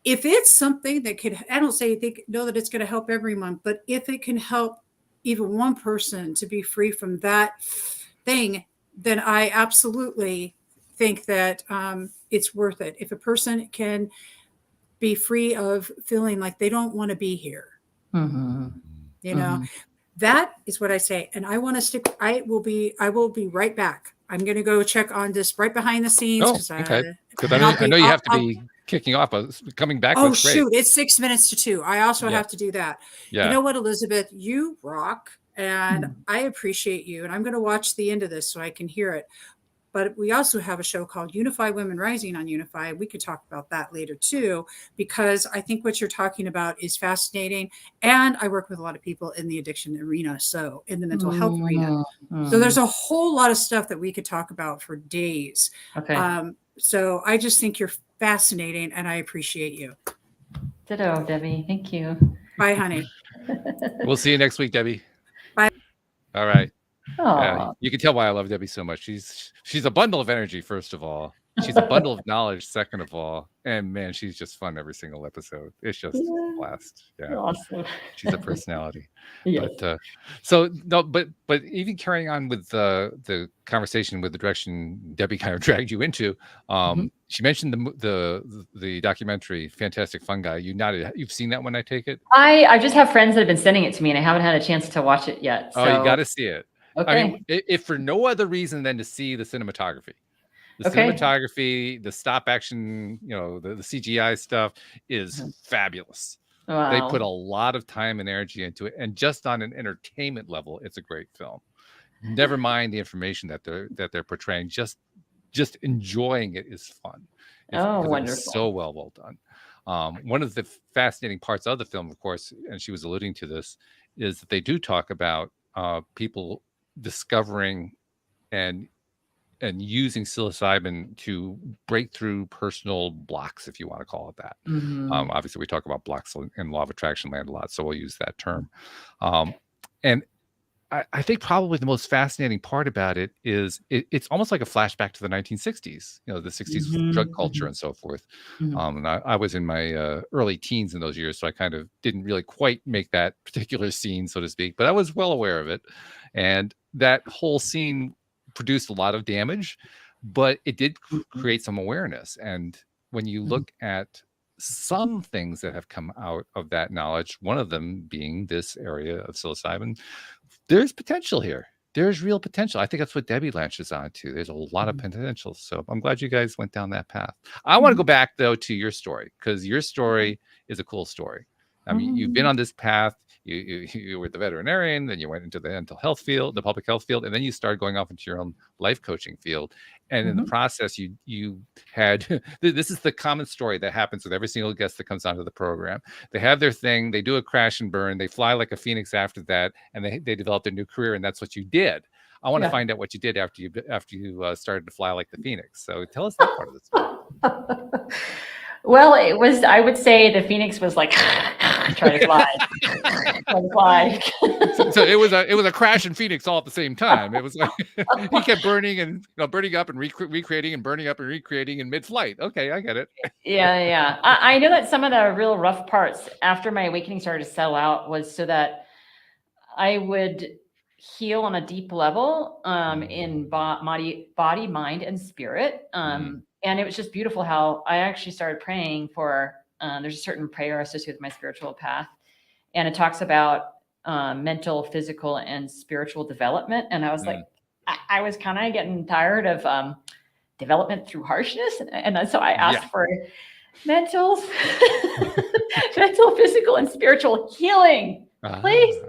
If it's something that could, I don't know that it's going to help everyone, but if it can help even one person to be free from that thing, then I absolutely think that it's worth it. If a person can be free of feeling like they don't want to be here. Mm-hmm. You know, that is what I say. And I want to stick. I will be right back. I'm going to go check on this right behind the scenes. Okay. Because I know you have to be kicking off, but coming back. Oh, looks great. shoot. It's 6 minutes to 2. I also have to do that. Yeah. You know what, Elisabeth, you rock. And I appreciate you. And I'm going to watch the end of this so I can hear it. But we also have a show called Unify Women Rising on Unify. We could talk about that later too, because I think what you're talking about is fascinating. And I work with a lot of people in the addiction arena, so in the mental health arena. So there's a whole lot of stuff that we could talk about for days. Okay. So I just think you're fascinating and I appreciate you. Ditto, Debbie. Thank you. Bye, honey. We'll see you next week, Debbie. Bye. All right. Oh, yeah, you can tell why I love Debbie so much. She's a bundle of energy, first of all. She's a bundle of knowledge, second of all. And man, she's just fun every single episode. It's just a blast. Yeah. Awesome. She's a personality. Yes. But but even carrying on with the conversation with the direction Debbie kind of dragged you into, she mentioned the documentary Fantastic Fungi. You've seen that one, I take it? I just have friends that have been sending it to me and I haven't had a chance to watch it yet. So. Oh, you got to see it. Okay. I mean, if for no other reason than to see the cinematography. The cinematography, the stop action, the CGI stuff is fabulous. Wow. They put a lot of time and energy into it. And just on an entertainment level, it's a great film. Never mind the information that they're portraying. Just enjoying it is fun. Wonderful. It's so well done. One of the fascinating parts of the film, of course, and she was alluding to this, is that they do talk about people discovering and using psilocybin to break through personal blocks, if you want to call it that. Obviously, we talk about blocks in law of attraction land a lot, so we'll use that term. And I think probably the most fascinating part about it is it's almost like a flashback to the 1960s, the 60s drug culture and so forth. And I was in my early teens in those years, so I kind of didn't really quite make that particular scene, so to speak, but I was well aware of it. And that whole scene produced a lot of damage, but it did create some awareness. And when you look at some things that have come out of that knowledge, one of them being this area of psilocybin, there's potential here. There's real potential. I think that's what Debbie latches on to. There's a lot of potential. So I'm glad you guys went down that path. I want to go back, though, to your story, because your story is a cool story. I mean, you've been on this path. You were the veterinarian, then you went into the mental health field, the public health field, and then you started going off into your own life coaching field. And in the process, you had, this is the common story that happens with every single guest that comes onto the program. They have their thing, they do a crash and burn, they fly like a phoenix after that, and they develop their new career, and that's what you did. I want to find out what you did after you started to fly like the phoenix. So tell us that part of the story. Well, I would say the phoenix was like trying to fly. So it was a crash and phoenix all at the same time. It was like he kept burning and burning up and recreating and burning up and recreating in mid-flight. Okay, I get it. Yeah. I know that some of the real rough parts after my awakening started to settle out was so that I would heal on a deep level in body, mind, and spirit. And it was just beautiful how I actually started praying for, there's a certain prayer associated with my spiritual path. And it talks about mental, physical, and spiritual development. And I was like, I was kind of getting tired of development through harshness. And so I asked for mental, physical, and spiritual healing, please.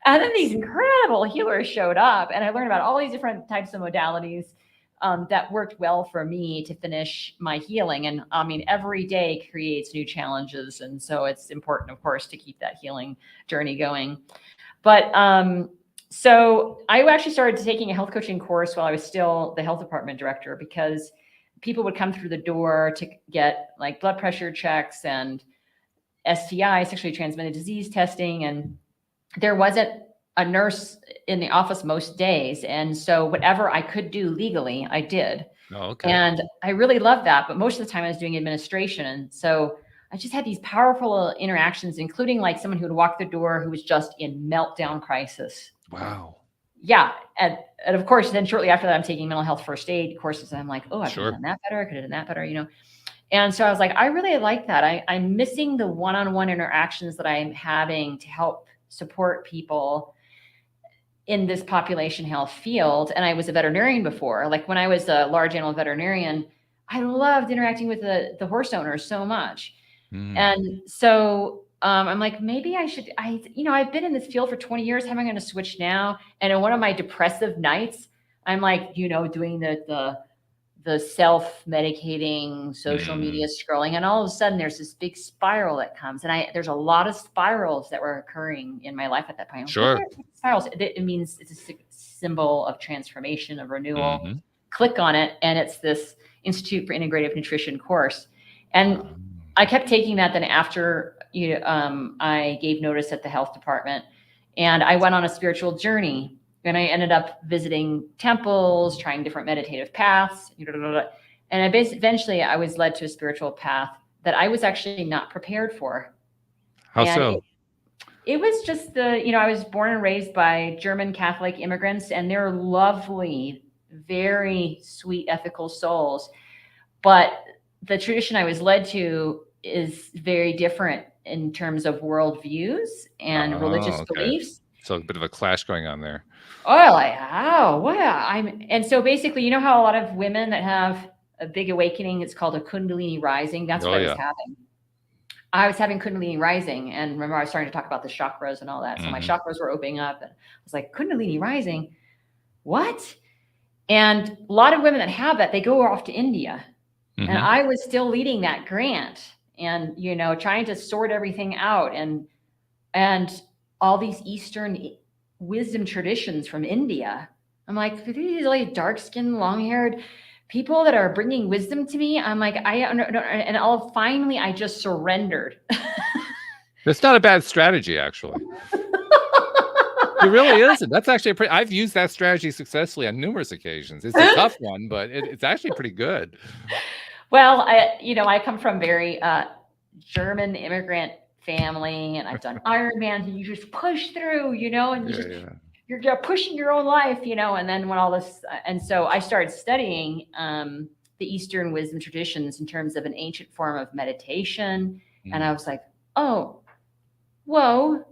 And then these incredible healers showed up, and I learned about all these different types of modalities that worked well for me to finish my healing. And I mean, every day creates new challenges. And so it's important, of course, to keep that healing journey going. But so I actually started taking a health coaching course while I was still the health department director, because people would come through the door to get like blood pressure checks and STI, sexually transmitted disease testing. And there wasn't a nurse in the office most days. And so whatever I could do legally, I did. Oh, okay. And I really loved that. But most of the time I was doing administration. And so I just had these powerful interactions, including like someone who would walk the door who was just in meltdown crisis. Wow. Yeah. And of course, then shortly after that, I'm taking mental health first aid courses. And I'm like, oh, I could have done that better. I could have done that better, And so I was like, I really like that. I'm missing the one-on-one interactions that I'm having to help support people in this population health field. And I was a veterinarian before. Like when I was a large animal veterinarian, I loved interacting with the horse owners so much. And so I'm like, maybe I should, I've been in this field for 20 years. How am I going to switch now? And in one of my depressive nights, I'm like, doing the self-medicating social media scrolling. And all of a sudden there's this big spiral that comes. And there's a lot of spirals that were occurring in my life at that point. Sure. Spirals. It means it's a symbol of transformation, of renewal. Click on it. And it's this Institute for Integrative Nutrition course. And I kept taking that. Then after I gave notice at the health department, and I went on a spiritual journey. And I ended up visiting temples, trying different meditative paths. And eventually I was led to a spiritual path that I was actually not prepared for. How so? It was just I was born and raised by German Catholic immigrants, and they're lovely, very sweet, ethical souls. But the tradition I was led to is very different in terms of worldviews and religious beliefs. So a bit of a clash going on there. Oh, like, oh, wow. And so basically, you know how a lot of women that have a big awakening, it's called a Kundalini rising. That's what I was having. I was having Kundalini rising. And remember, I was starting to talk about the chakras and all that. So my chakras were opening up. And I was like, Kundalini rising? What? And a lot of women that have that, they go off to India. And I was still leading that grant and, trying to sort everything out. And all these Eastern wisdom traditions from India. I'm like, these like dark-skinned, long-haired people that are bringing wisdom to me. I'm like, and finally, I just surrendered. That's not a bad strategy, actually. It really isn't. That's actually I've used that strategy successfully on numerous occasions. It's a tough one, but it's actually pretty good. Well, I come from very German immigrant family, and I've done Ironman, and you just push through, and you're pushing your own life, and then when all this, and so I started studying the Eastern wisdom traditions in terms of an ancient form of meditation. And I was like, oh, whoa,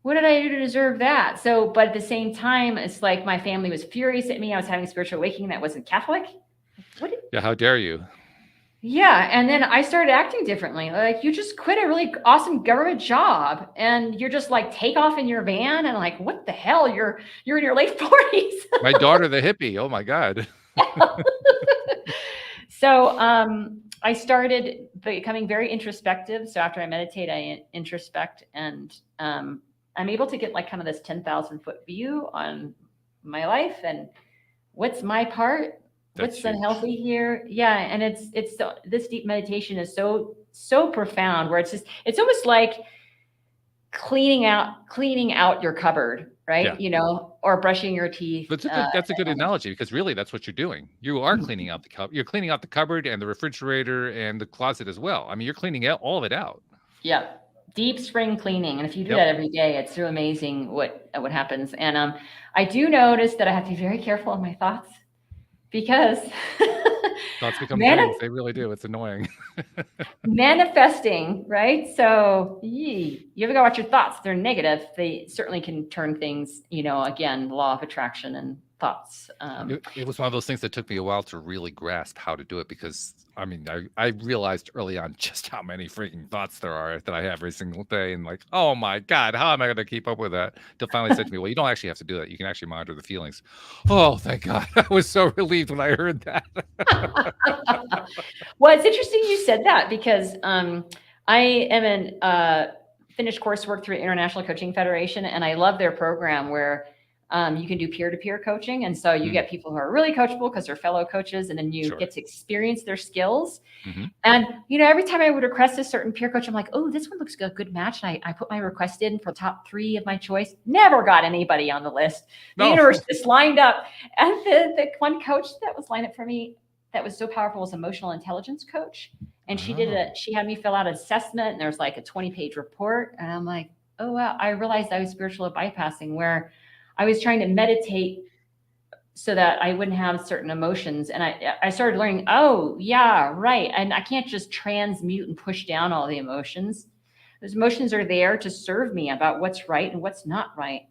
what did I do to deserve that? So, but at the same time, it's like my family was furious at me. I was having a spiritual awakening that wasn't Catholic. How dare you? Yeah. And then I started acting differently. Like, you just quit a really awesome government job and you're just like take off in your van and like, what the hell? You're in your late 40s. My daughter, the hippie. Oh my God. So I started becoming very introspective. So after I meditate, I introspect, and I'm able to get like kind of this 10,000 foot view on my life and what's my part. What's unhealthy here? Yeah. And it's this deep meditation is so profound where it's almost like cleaning out your cupboard, right? Yeah. Or brushing your teeth. That's a good analogy, because really that's what you're doing. You are cleaning out the cupboard. You're cleaning out the cupboard and the refrigerator and the closet as well. I mean, you're cleaning out all of it out. Yeah. Deep spring cleaning. And if you do that every day, it's so amazing what happens. And I do notice that I have to be very careful of my thoughts. Because thoughts become dreams. They really do. It's annoying. Manifesting, right? So you ever go watch your thoughts? They're negative. They certainly can turn things, again, law of attraction and thoughts. It was one of those things that took me a while to really grasp how to do it, because I mean, I realized early on just how many freaking thoughts there are that I have every single day, and like, oh my God, how am I going to keep up with that? Till finally said to me, well, you don't actually have to do that. You can actually monitor the feelings. Oh, thank God. I was so relieved when I heard that. Well, it's interesting you said that, because I am in finished coursework through International Coaching Federation, and I love their program where you can do peer-to-peer coaching. And so you get people who are really coachable because they're fellow coaches, and then you get to experience their skills. And, every time I would request a certain peer coach, I'm like, oh, this one looks like a good match. And I put my request in for top 3 of my choice. Never got anybody on the list. The universe just lined up. And the one coach that was lined up for me that was so powerful was emotional intelligence coach. And she had me fill out an assessment, and there's like a 20-page report. And I'm like, oh, wow. I realized I was spiritual bypassing, where I was trying to meditate so that I wouldn't have certain emotions. And I started learning, oh yeah, right. And I can't just transmute and push down all the emotions. Those emotions are there to serve me about what's right and what's not right.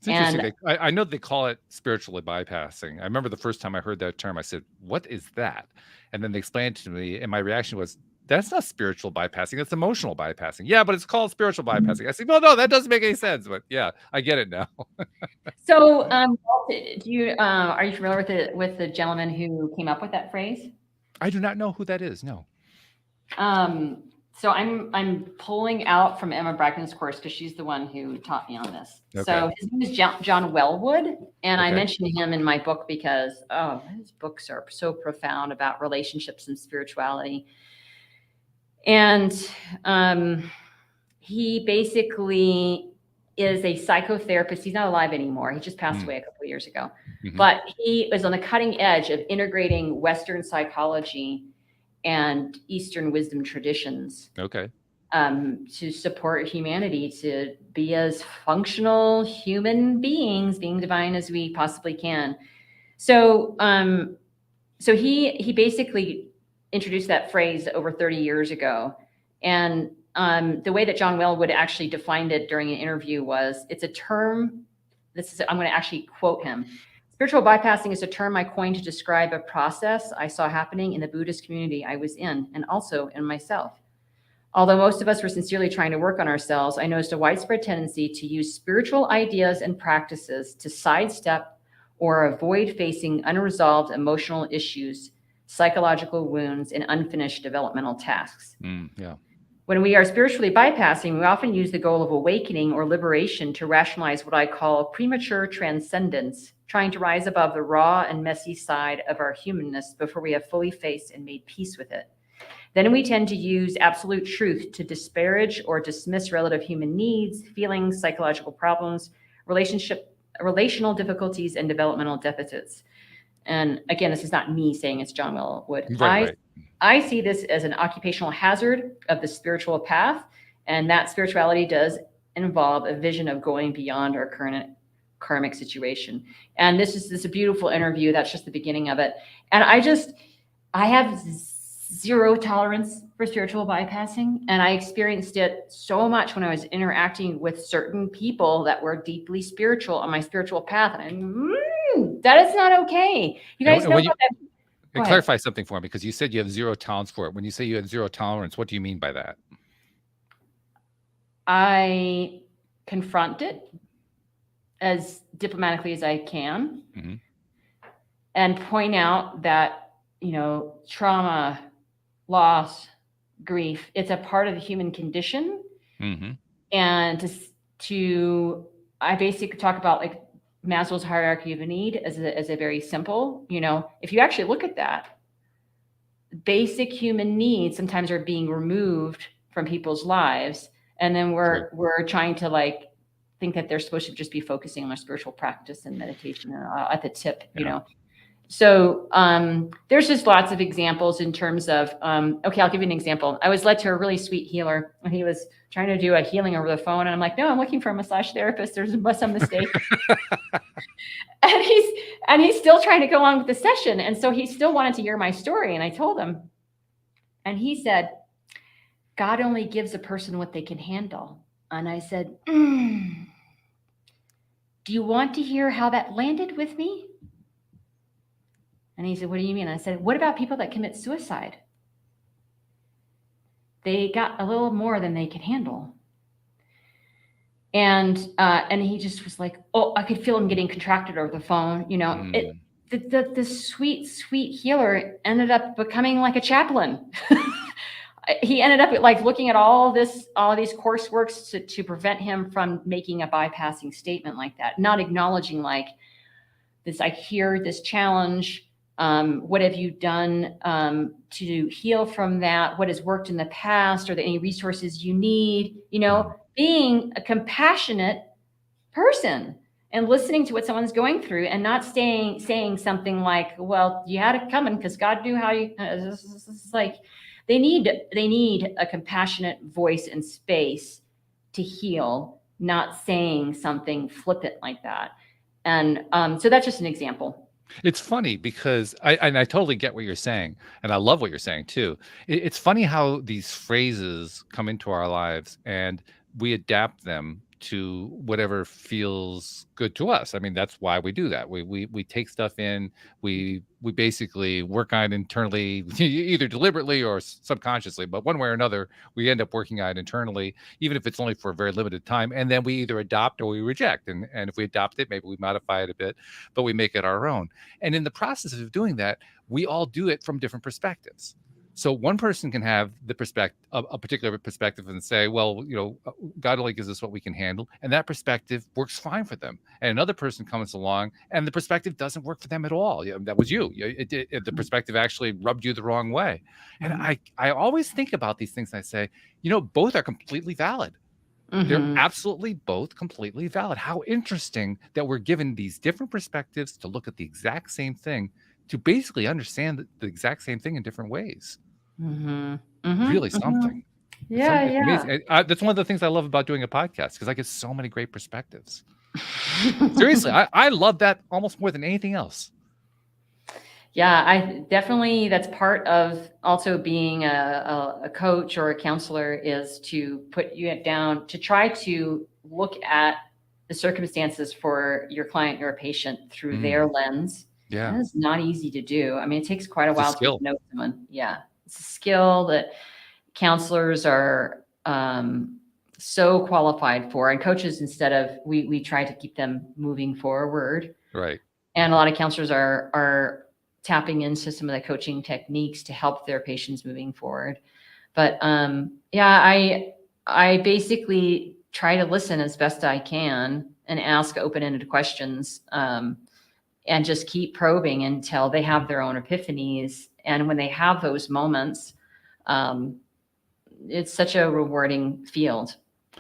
It's interesting. I know they call it spiritually bypassing. I remember the first time I heard that term, I said, what is that? And then they explained it to me, and my reaction was, that's not spiritual bypassing, it's emotional bypassing. Yeah, but it's called spiritual bypassing. I said, well, no, that doesn't make any sense. But yeah, I get it now. So do you are you familiar with the gentleman who came up with that phrase? I do not know who that is. No. So I'm pulling out from Emma Bracken's course because she's the one who taught me on this. Okay. So his name is John Wellwood, and I mentioned him in my book because his books are so profound about relationships and spirituality. And he basically is a psychotherapist. He's not alive anymore. He just passed away a couple of years ago. But he was on the cutting edge of integrating Western psychology and Eastern wisdom traditions to support humanity to be as functional human beings, being divine as we possibly can. So he basically introduced that phrase over 30 years ago. And the way that John Wellwood actually defined it during an interview was, it's a term, I'm going to actually quote him. Spiritual bypassing is a term I coined to describe a process I saw happening in the Buddhist community I was in, and also in myself. Although most of us were sincerely trying to work on ourselves, I noticed a widespread tendency to use spiritual ideas and practices to sidestep or avoid facing unresolved emotional issues, psychological wounds, and unfinished developmental tasks. When we are spiritually bypassing, we often use the goal of awakening or liberation to rationalize what I call premature transcendence, trying to rise above the raw and messy side of our humanness before we have fully faced and made peace with it. Then we tend to use absolute truth to disparage or dismiss relative human needs, feelings, psychological problems, relational difficulties, and developmental deficits. And again, this is not me saying, it's John Wellwood. I see this as an occupational hazard of the spiritual path, and that spirituality does involve a vision of going beyond our current karmic situation. And this is a beautiful interview. That's just the beginning of it. And I have zero tolerance for spiritual bypassing, and I experienced it so much when I was interacting with certain people that were deeply spiritual on my spiritual path. And that is not okay. You guys know about that. Clarify something for me, because you said you have zero tolerance for it. When you say you have zero tolerance, what do you mean by that? I confront it as diplomatically as I can and point out that, trauma, loss, grief, it's a part of the human condition. And I basically talk about like Maslow's hierarchy of need as a very simple, if you actually look at that, basic human needs sometimes are being removed from people's lives. And then we're trying to think that they're supposed to just be focusing on their spiritual practice and meditation at the tip, So there's just lots of examples in terms of, I'll give you an example. I was led to a really sweet healer when he was trying to do a healing over the phone. And I'm like, no, I'm looking for a massage therapist. There's some mistake. and he's still trying to go on with the session. And so he still wanted to hear my story. And I told him, and he said, God only gives a person what they can handle. And I said, do you want to hear how that landed with me? And he said, what do you mean? I said, what about people that commit suicide? They got a little more than they could handle. And he just was like, oh, I could feel him getting contracted over the phone. The sweet, sweet healer ended up becoming like a chaplain. He ended up looking at all these courseworks to prevent him from making a bypassing statement like that, not acknowledging this, I hear this challenge. What have you done to heal from that? What has worked in the past? Are there any resources you need? Being a compassionate person and listening to what someone's going through and not saying something like, well, you had it coming because God knew how you, it's like they need a compassionate voice and space to heal, not saying something flippant like that. And so that's just an example. It's funny because I totally get what you're saying, and I love what you're saying too. It's funny how these phrases come into our lives and we adapt them to whatever feels good to us. I mean, that's why we do that. We take stuff in, we basically work on it internally, either deliberately or subconsciously, but one way or another, we end up working on it internally, even if it's only for a very limited time. And then we either adopt or we reject. And if we adopt it, maybe we modify it a bit, but we make it our own. And in the process of doing that, we all do it from different perspectives. So one person can have the perspective, a particular perspective, and say, well, God only gives us what we can handle, and that perspective works fine for them. And another person comes along, and the perspective doesn't work for them at all. That was you. The perspective actually rubbed you the wrong way. And I always think about these things. And I say, both are completely valid. They're absolutely both completely valid. How interesting that we're given these different perspectives to look at the exact same thing, to basically understand the exact same thing in different ways. Really something. Yeah, it's amazing. That's one of the things I love about doing a podcast, because I get so many great perspectives. Seriously, I love that almost more than anything else. Yeah, I definitely, that's part of also being a coach or a counselor, is to put you down, to try to look at the circumstances for your client, your patient, through their lens. Yeah. That is not easy to do. I mean, it takes quite a while to get to know someone. Yeah. It's a skill that counselors are so qualified for, and coaches, instead of, we try to keep them moving forward. Right. And a lot of counselors are tapping into some of the coaching techniques to help their patients moving forward. But I basically try to listen as best I can and ask open-ended questions, and just keep probing until they have their own epiphanies. And when they have those moments, it's such a rewarding field.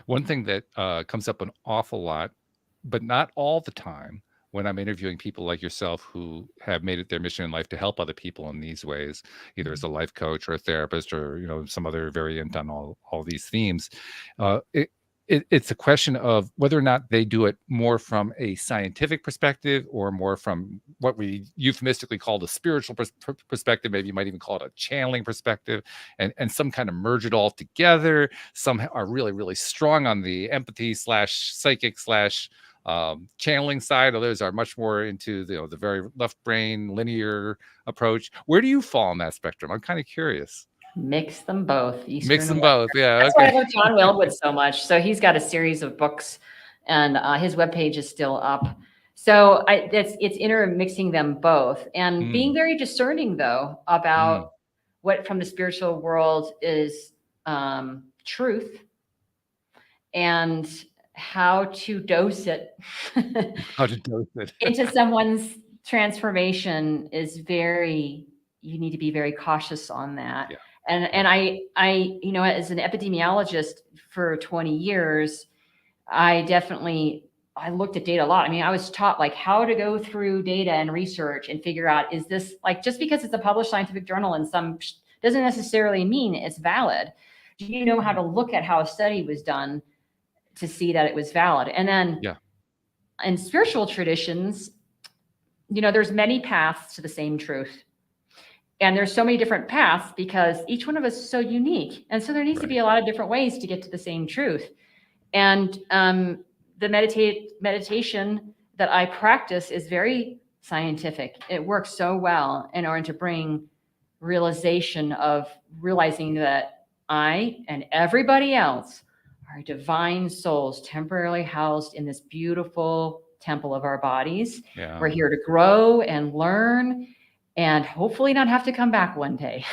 One thing that comes up an awful lot, but not all the time, when I'm interviewing people like yourself who have made it their mission in life to help other people in these ways, either as a life coach or a therapist, or some other variant on all these themes, it's a question of whether or not they do it more from a scientific perspective or more from what we euphemistically call the spiritual perspective. Maybe you might even call it a channeling perspective, and some kind of merge it all together. Some are really, really strong on the empathy / psychic / channeling side. Others are much more into the very left brain linear approach. Where do you fall on that spectrum? I'm kind of curious. Mix them both. Mix them both. Yeah. That's why I love John Wildwood so much. So he's got a series of books, and his webpage is still up. So it's intermixing them both, and being very discerning though about what from the spiritual world is truth, and how to dose it. Into someone's transformation is you need to be very cautious on that. Yeah. And I as an epidemiologist for 20 years, I looked at data a lot. I mean, I was taught like how to go through data and research and figure out, is this, like, just because it's a published scientific journal and some doesn't necessarily mean it's valid. Do you know how to look at how a study was done to see that it was valid? And then in spiritual traditions, there's many paths to the same truth. And there's so many different paths because each one of us is so unique. And so there needs to be a lot of different ways to get to the same truth. And the meditation that I practice is very scientific. It works so well in order to bring realization of realizing that I and everybody else are divine souls temporarily housed in this beautiful temple of our bodies. Yeah. We're here to grow and learn, and hopefully not have to come back one day.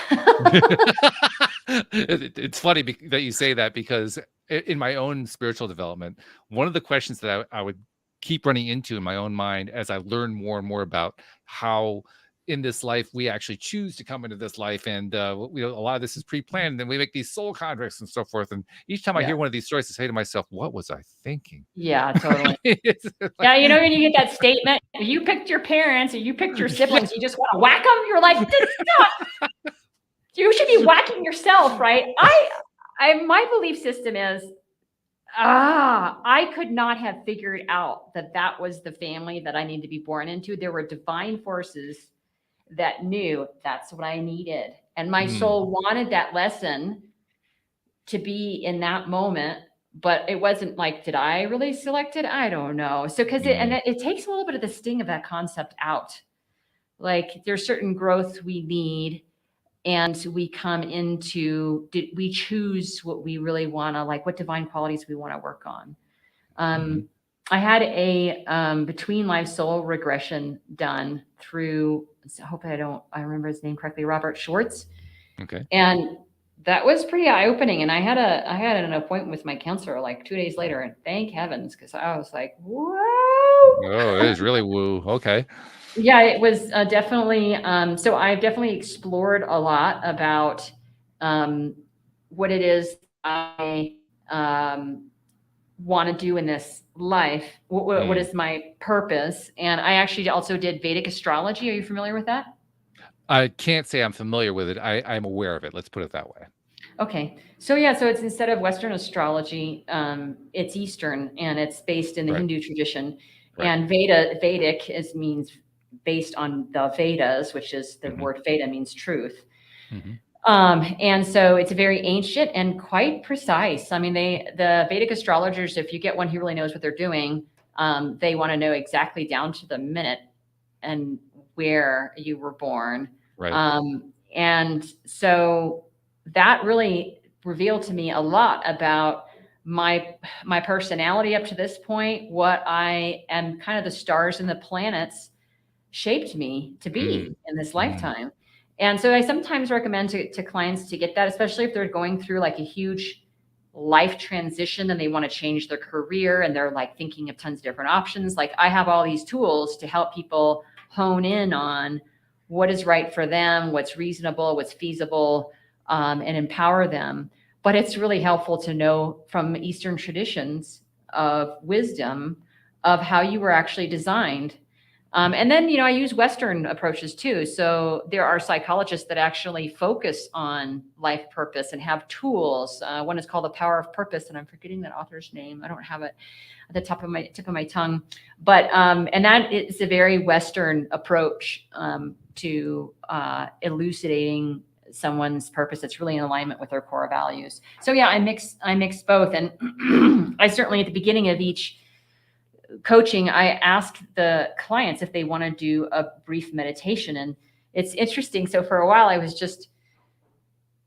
It's funny that you say that, because in my own spiritual development, one of the questions that I would keep running into in my own mind as I learn more and more about how in this life we actually choose to come into this life, and a lot of this is pre-planned, and then we make these soul contracts and so forth. And each time I hear one of these stories, I say to myself, what was I thinking? Yeah, totally. Yeah, when you get that statement, you picked your parents or you picked your siblings, you just want to whack them. You're like, you should be whacking yourself, right? My belief system is I could not have figured out that that was the family that I needed to be born into. There were divine forces that knew that's what I needed. And my soul wanted that lesson to be in that moment, but it wasn't like, did I really select it? I don't know. So, it takes a little bit of the sting of that concept out. Like there's certain growth we need, and we come into, we choose what we really want to, like what divine qualities we want to work on. I had a between life soul regression done through, I hope I remember his name correctly, Robert Schwartz. Okay. And that was pretty eye-opening. And I had an appointment with my counselor like 2 days later, and thank heavens, because I was like, whoa. Oh, it is really woo. Okay. Yeah, it was definitely. So I've definitely explored a lot about what it is I want to do in this life. What is my purpose? And I actually also did Vedic astrology. Are you familiar with that? I can't say I'm familiar with it. I'm aware of it. Let's put it that way. Okay. So it's instead of Western astrology, it's Eastern, and it's based in the Hindu tradition. Right. And Vedic means based on the Vedas, which is the word Veda means truth. And so it's very ancient and quite precise. I mean, the Vedic astrologers, if you get one who really knows what they're doing, they want to know exactly down to the minute and where you were born. Right. And so that really revealed to me a lot about my personality up to this point, what I am, kind of the stars and the planets shaped me to be in this lifetime. And so I sometimes recommend to clients to get that, especially if they're going through like a huge life transition and they want to change their career and they're like thinking of tons of different options. Like I have all these tools to help people hone in on what is right for them, what's reasonable, what's feasible, and empower them. But it's really helpful to know from Eastern traditions of wisdom of how you were actually designed. And then, I use Western approaches too. So there are psychologists that actually focus on life purpose and have tools. One is called The Power of Purpose, and I'm forgetting that author's name. I don't have it at the tip of my tongue. But and that is a very Western approach to elucidating someone's purpose that's really in alignment with their core values. So yeah, I mix both. And I certainly at the beginning of each coaching, I ask the clients if they want to do a brief meditation. And it's interesting. So for a while, I was just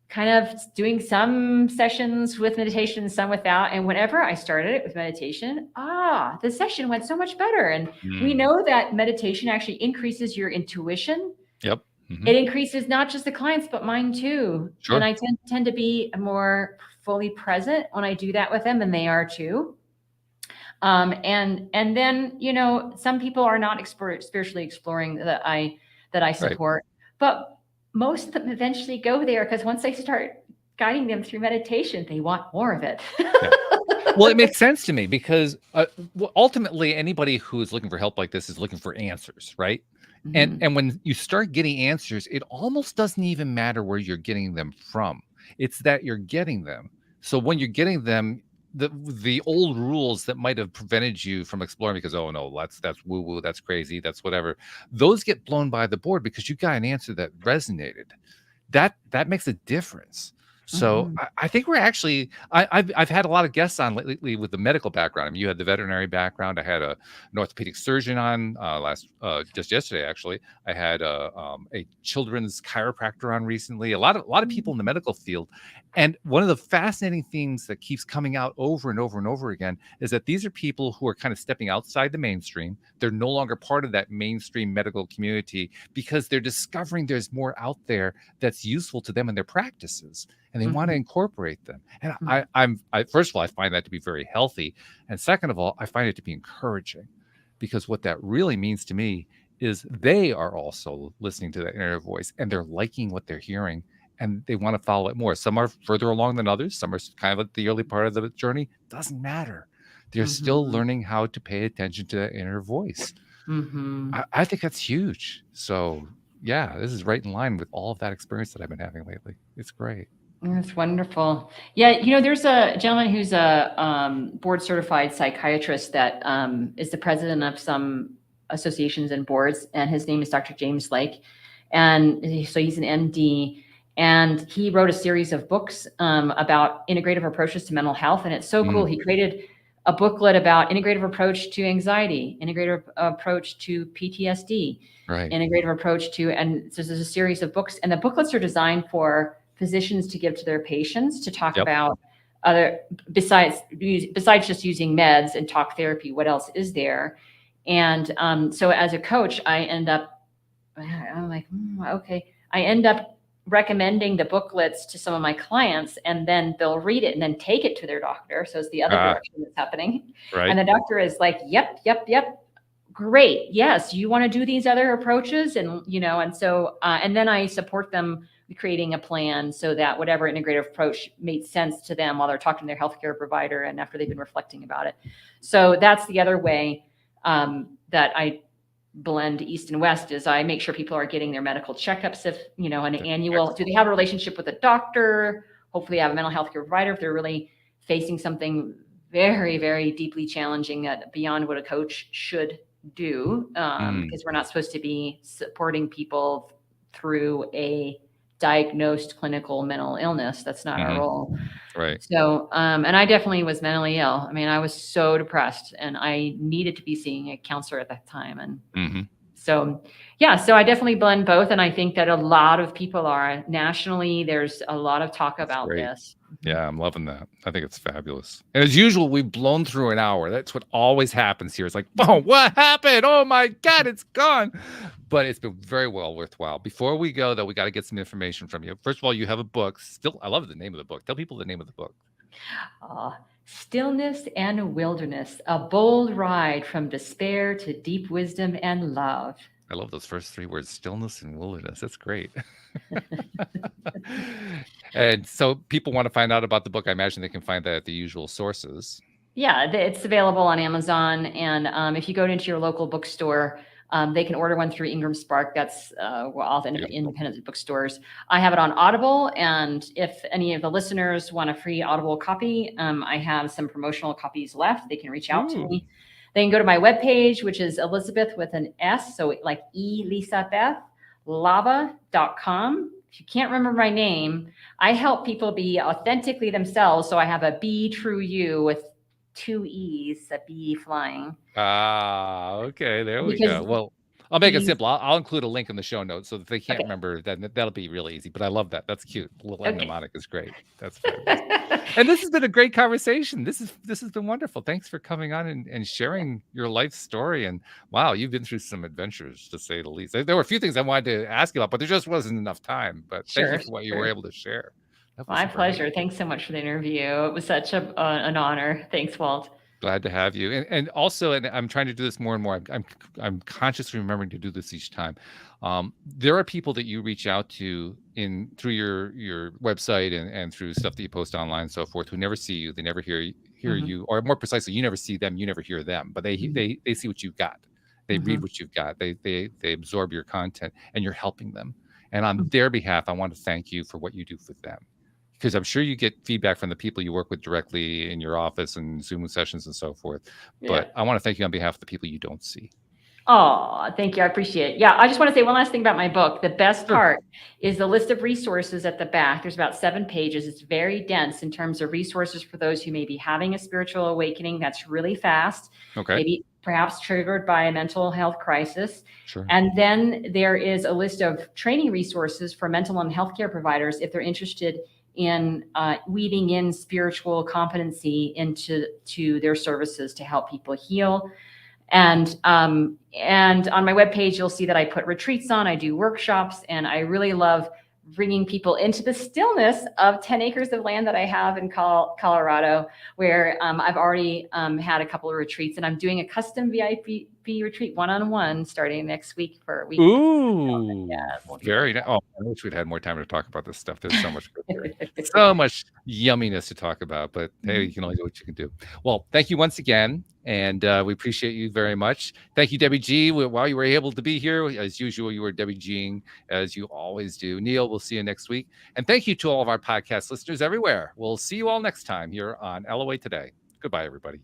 kind of doing some sessions with meditation, some without. And whenever I started it with meditation, the session went so much better. And we know that meditation actually increases your intuition. Yep. It increases not just the clients, but mine too. Sure. And I tend to be more fully present when I do that with them, and they are too. And then, some people are not spiritually exploring that I support, but most of them eventually go there because once I start guiding them through meditation, they want more of it. Well, it makes sense to me because ultimately anybody who is looking for help like this is looking for answers, right? And when you start getting answers, it almost doesn't even matter where you're getting them from. It's that you're getting them. So when you're getting them, the old rules that might have prevented you from exploring because, oh no, that's woo-woo, that's crazy, that's whatever, those get blown by the board because you got an answer that resonated. That makes a difference. So I think we're actually, I've had a lot of guests on lately with the medical background. I mean, you had the veterinary background. I had an orthopedic surgeon on just yesterday, actually. I had a children's chiropractor on recently. A lot of people in the medical field. And one of the fascinating themes that keeps coming out over and over and over again is that these are people who are kind of stepping outside the mainstream. They're no longer part of that mainstream medical community because they're discovering there's more out there that's useful to them in their practices. And they want to incorporate them. And I first of all, I find that to be very healthy. And second of all, I find it to be encouraging because what that really means to me is they are also listening to that inner voice and they're liking what they're hearing and they want to follow it more. Some are further along than others. Some are kind of at the early part of the journey. Doesn't matter. They're still learning how to pay attention to that inner voice. I think that's huge. So yeah, this is right in line with all of that experience that I've been having lately. It's great. That's wonderful. Yeah, there's a gentleman who's a board certified psychiatrist that is the president of some associations and boards, and his name is Dr. James Lake. And so he's an MD, and he wrote a series of books about integrative approaches to mental health. And it's so cool. He created a booklet about integrative approach to anxiety, integrative approach to PTSD, Right. integrative approach to, and so there's a series of books, and the booklets are designed for physicians to give to their patients to talk about other, besides just using meds and talk therapy, what else is there? And so as a coach, I'm like, okay. I end up recommending the booklets to some of my clients, and then they'll read it and then take it to their doctor. So it's the other direction that's happening. Right. And the doctor is like, yep. Great. Yes. You want to do these other approaches? And, and so, and then I support them creating a plan so that whatever integrative approach made sense to them while they're talking to their healthcare provider and after they've been reflecting about it. So that's the other way that I blend East and West, is I make sure people are getting their medical checkups. If, an annual, do they have a relationship with a doctor? Hopefully have a mental health care provider if they're really facing something very, very deeply challenging that beyond what a coach should do, because we're not supposed to be supporting people through a diagnosed clinical mental illness. That's not our role. Right. So, and I definitely was mentally ill. I mean, I was so depressed, and I needed to be seeing a counselor at that time. And so, so I definitely blend both. And I think that a lot of people are nationally, there's a lot of talk about this. Yeah, I'm loving that. I think it's fabulous. And as usual, we've blown through an hour. That's what always happens here. It's like, oh, what happened? Oh my God, it's gone. But it's been very well worthwhile. Before we go, though, we got to get some information from you. First of all, you have a book. Still, I love the name of the book. Tell people the name of the book. Stillness and Wilderness, a bold ride from despair to deep wisdom and love. I love those first three words, stillness and wilderness. That's great. And so people want to find out about the book. I imagine they can find that at the usual sources. Yeah, it's available on Amazon. And if you go into your local bookstore, they can order one through Ingram Spark. That's all the independent bookstores. I have it on Audible. And if any of the listeners want a free Audible copy, I have some promotional copies left. They can reach out to me. They can go to my webpage, which is Elisabeth with an S. So like Elisabeth, lava.com. If you can't remember my name, I help people be authentically themselves. So I have a Be True You with 2 E's, a bee flying. Okay. There we go. Well, I'll make it simple. I'll include a link in the show notes so that they can't remember. That'll be really easy. But I love that. That's cute. A little mnemonic is great. That's fabulous. And this has been a great conversation. This has been wonderful. Thanks for coming on and sharing your life story. And wow, you've been through some adventures, to say the least. There were a few things I wanted to ask you about, but there just wasn't enough time. But thank you for what you were able to share. My pleasure. Thanks so much for the interview. It was such an honor. Thanks, Walt. Glad to have you. And also, and I'm trying to do this more and more. I'm consciously remembering to do this each time. There are people that you reach out to through your website and through stuff that you post online and so forth, who never see you, they never hear you, or more precisely, you never see them, you never hear them, but they see what you've got. They read what you've got. They absorb your content, and you're helping them. And on their behalf, I want to thank you for what you do for them. Because I'm sure you get feedback from the people you work with directly in your office and Zoom sessions and so forth. But I want to thank you on behalf of the people you don't see. Oh, thank you. I appreciate it. Yeah, I just want to say one last thing about my book. The best part is the list of resources at the back. There's about 7 pages. It's very dense in terms of resources for those who may be having a spiritual awakening that's really fast. Okay. Maybe perhaps triggered by a mental health crisis. Sure. And then there is a list of training resources for mental and healthcare providers if they're interested in weaving in spiritual competency into their services to help people heal. And on my webpage, you'll see that I put retreats on, I do workshops, and I really love bringing people into the stillness of 10 acres of land that I have in Colorado, where I've already had a couple of retreats, and I'm doing a custom VIP be retreat one-on-one starting next week for a week. Ooh, Yeah, we'll do very that. nice. Oh, I wish we'd had more time to talk about this stuff. There's so much good here. So much yumminess to talk about, but hey, you can only do what you can do. Well, thank you once again, and we appreciate you very much. Thank you, Debbie G. While you were able to be here, as usual, you were Debbie G-ing, as you always do. Neil, we'll see you next week. And thank you to all of our podcast listeners everywhere. We'll see you all next time here on LOA Today. Goodbye, everybody.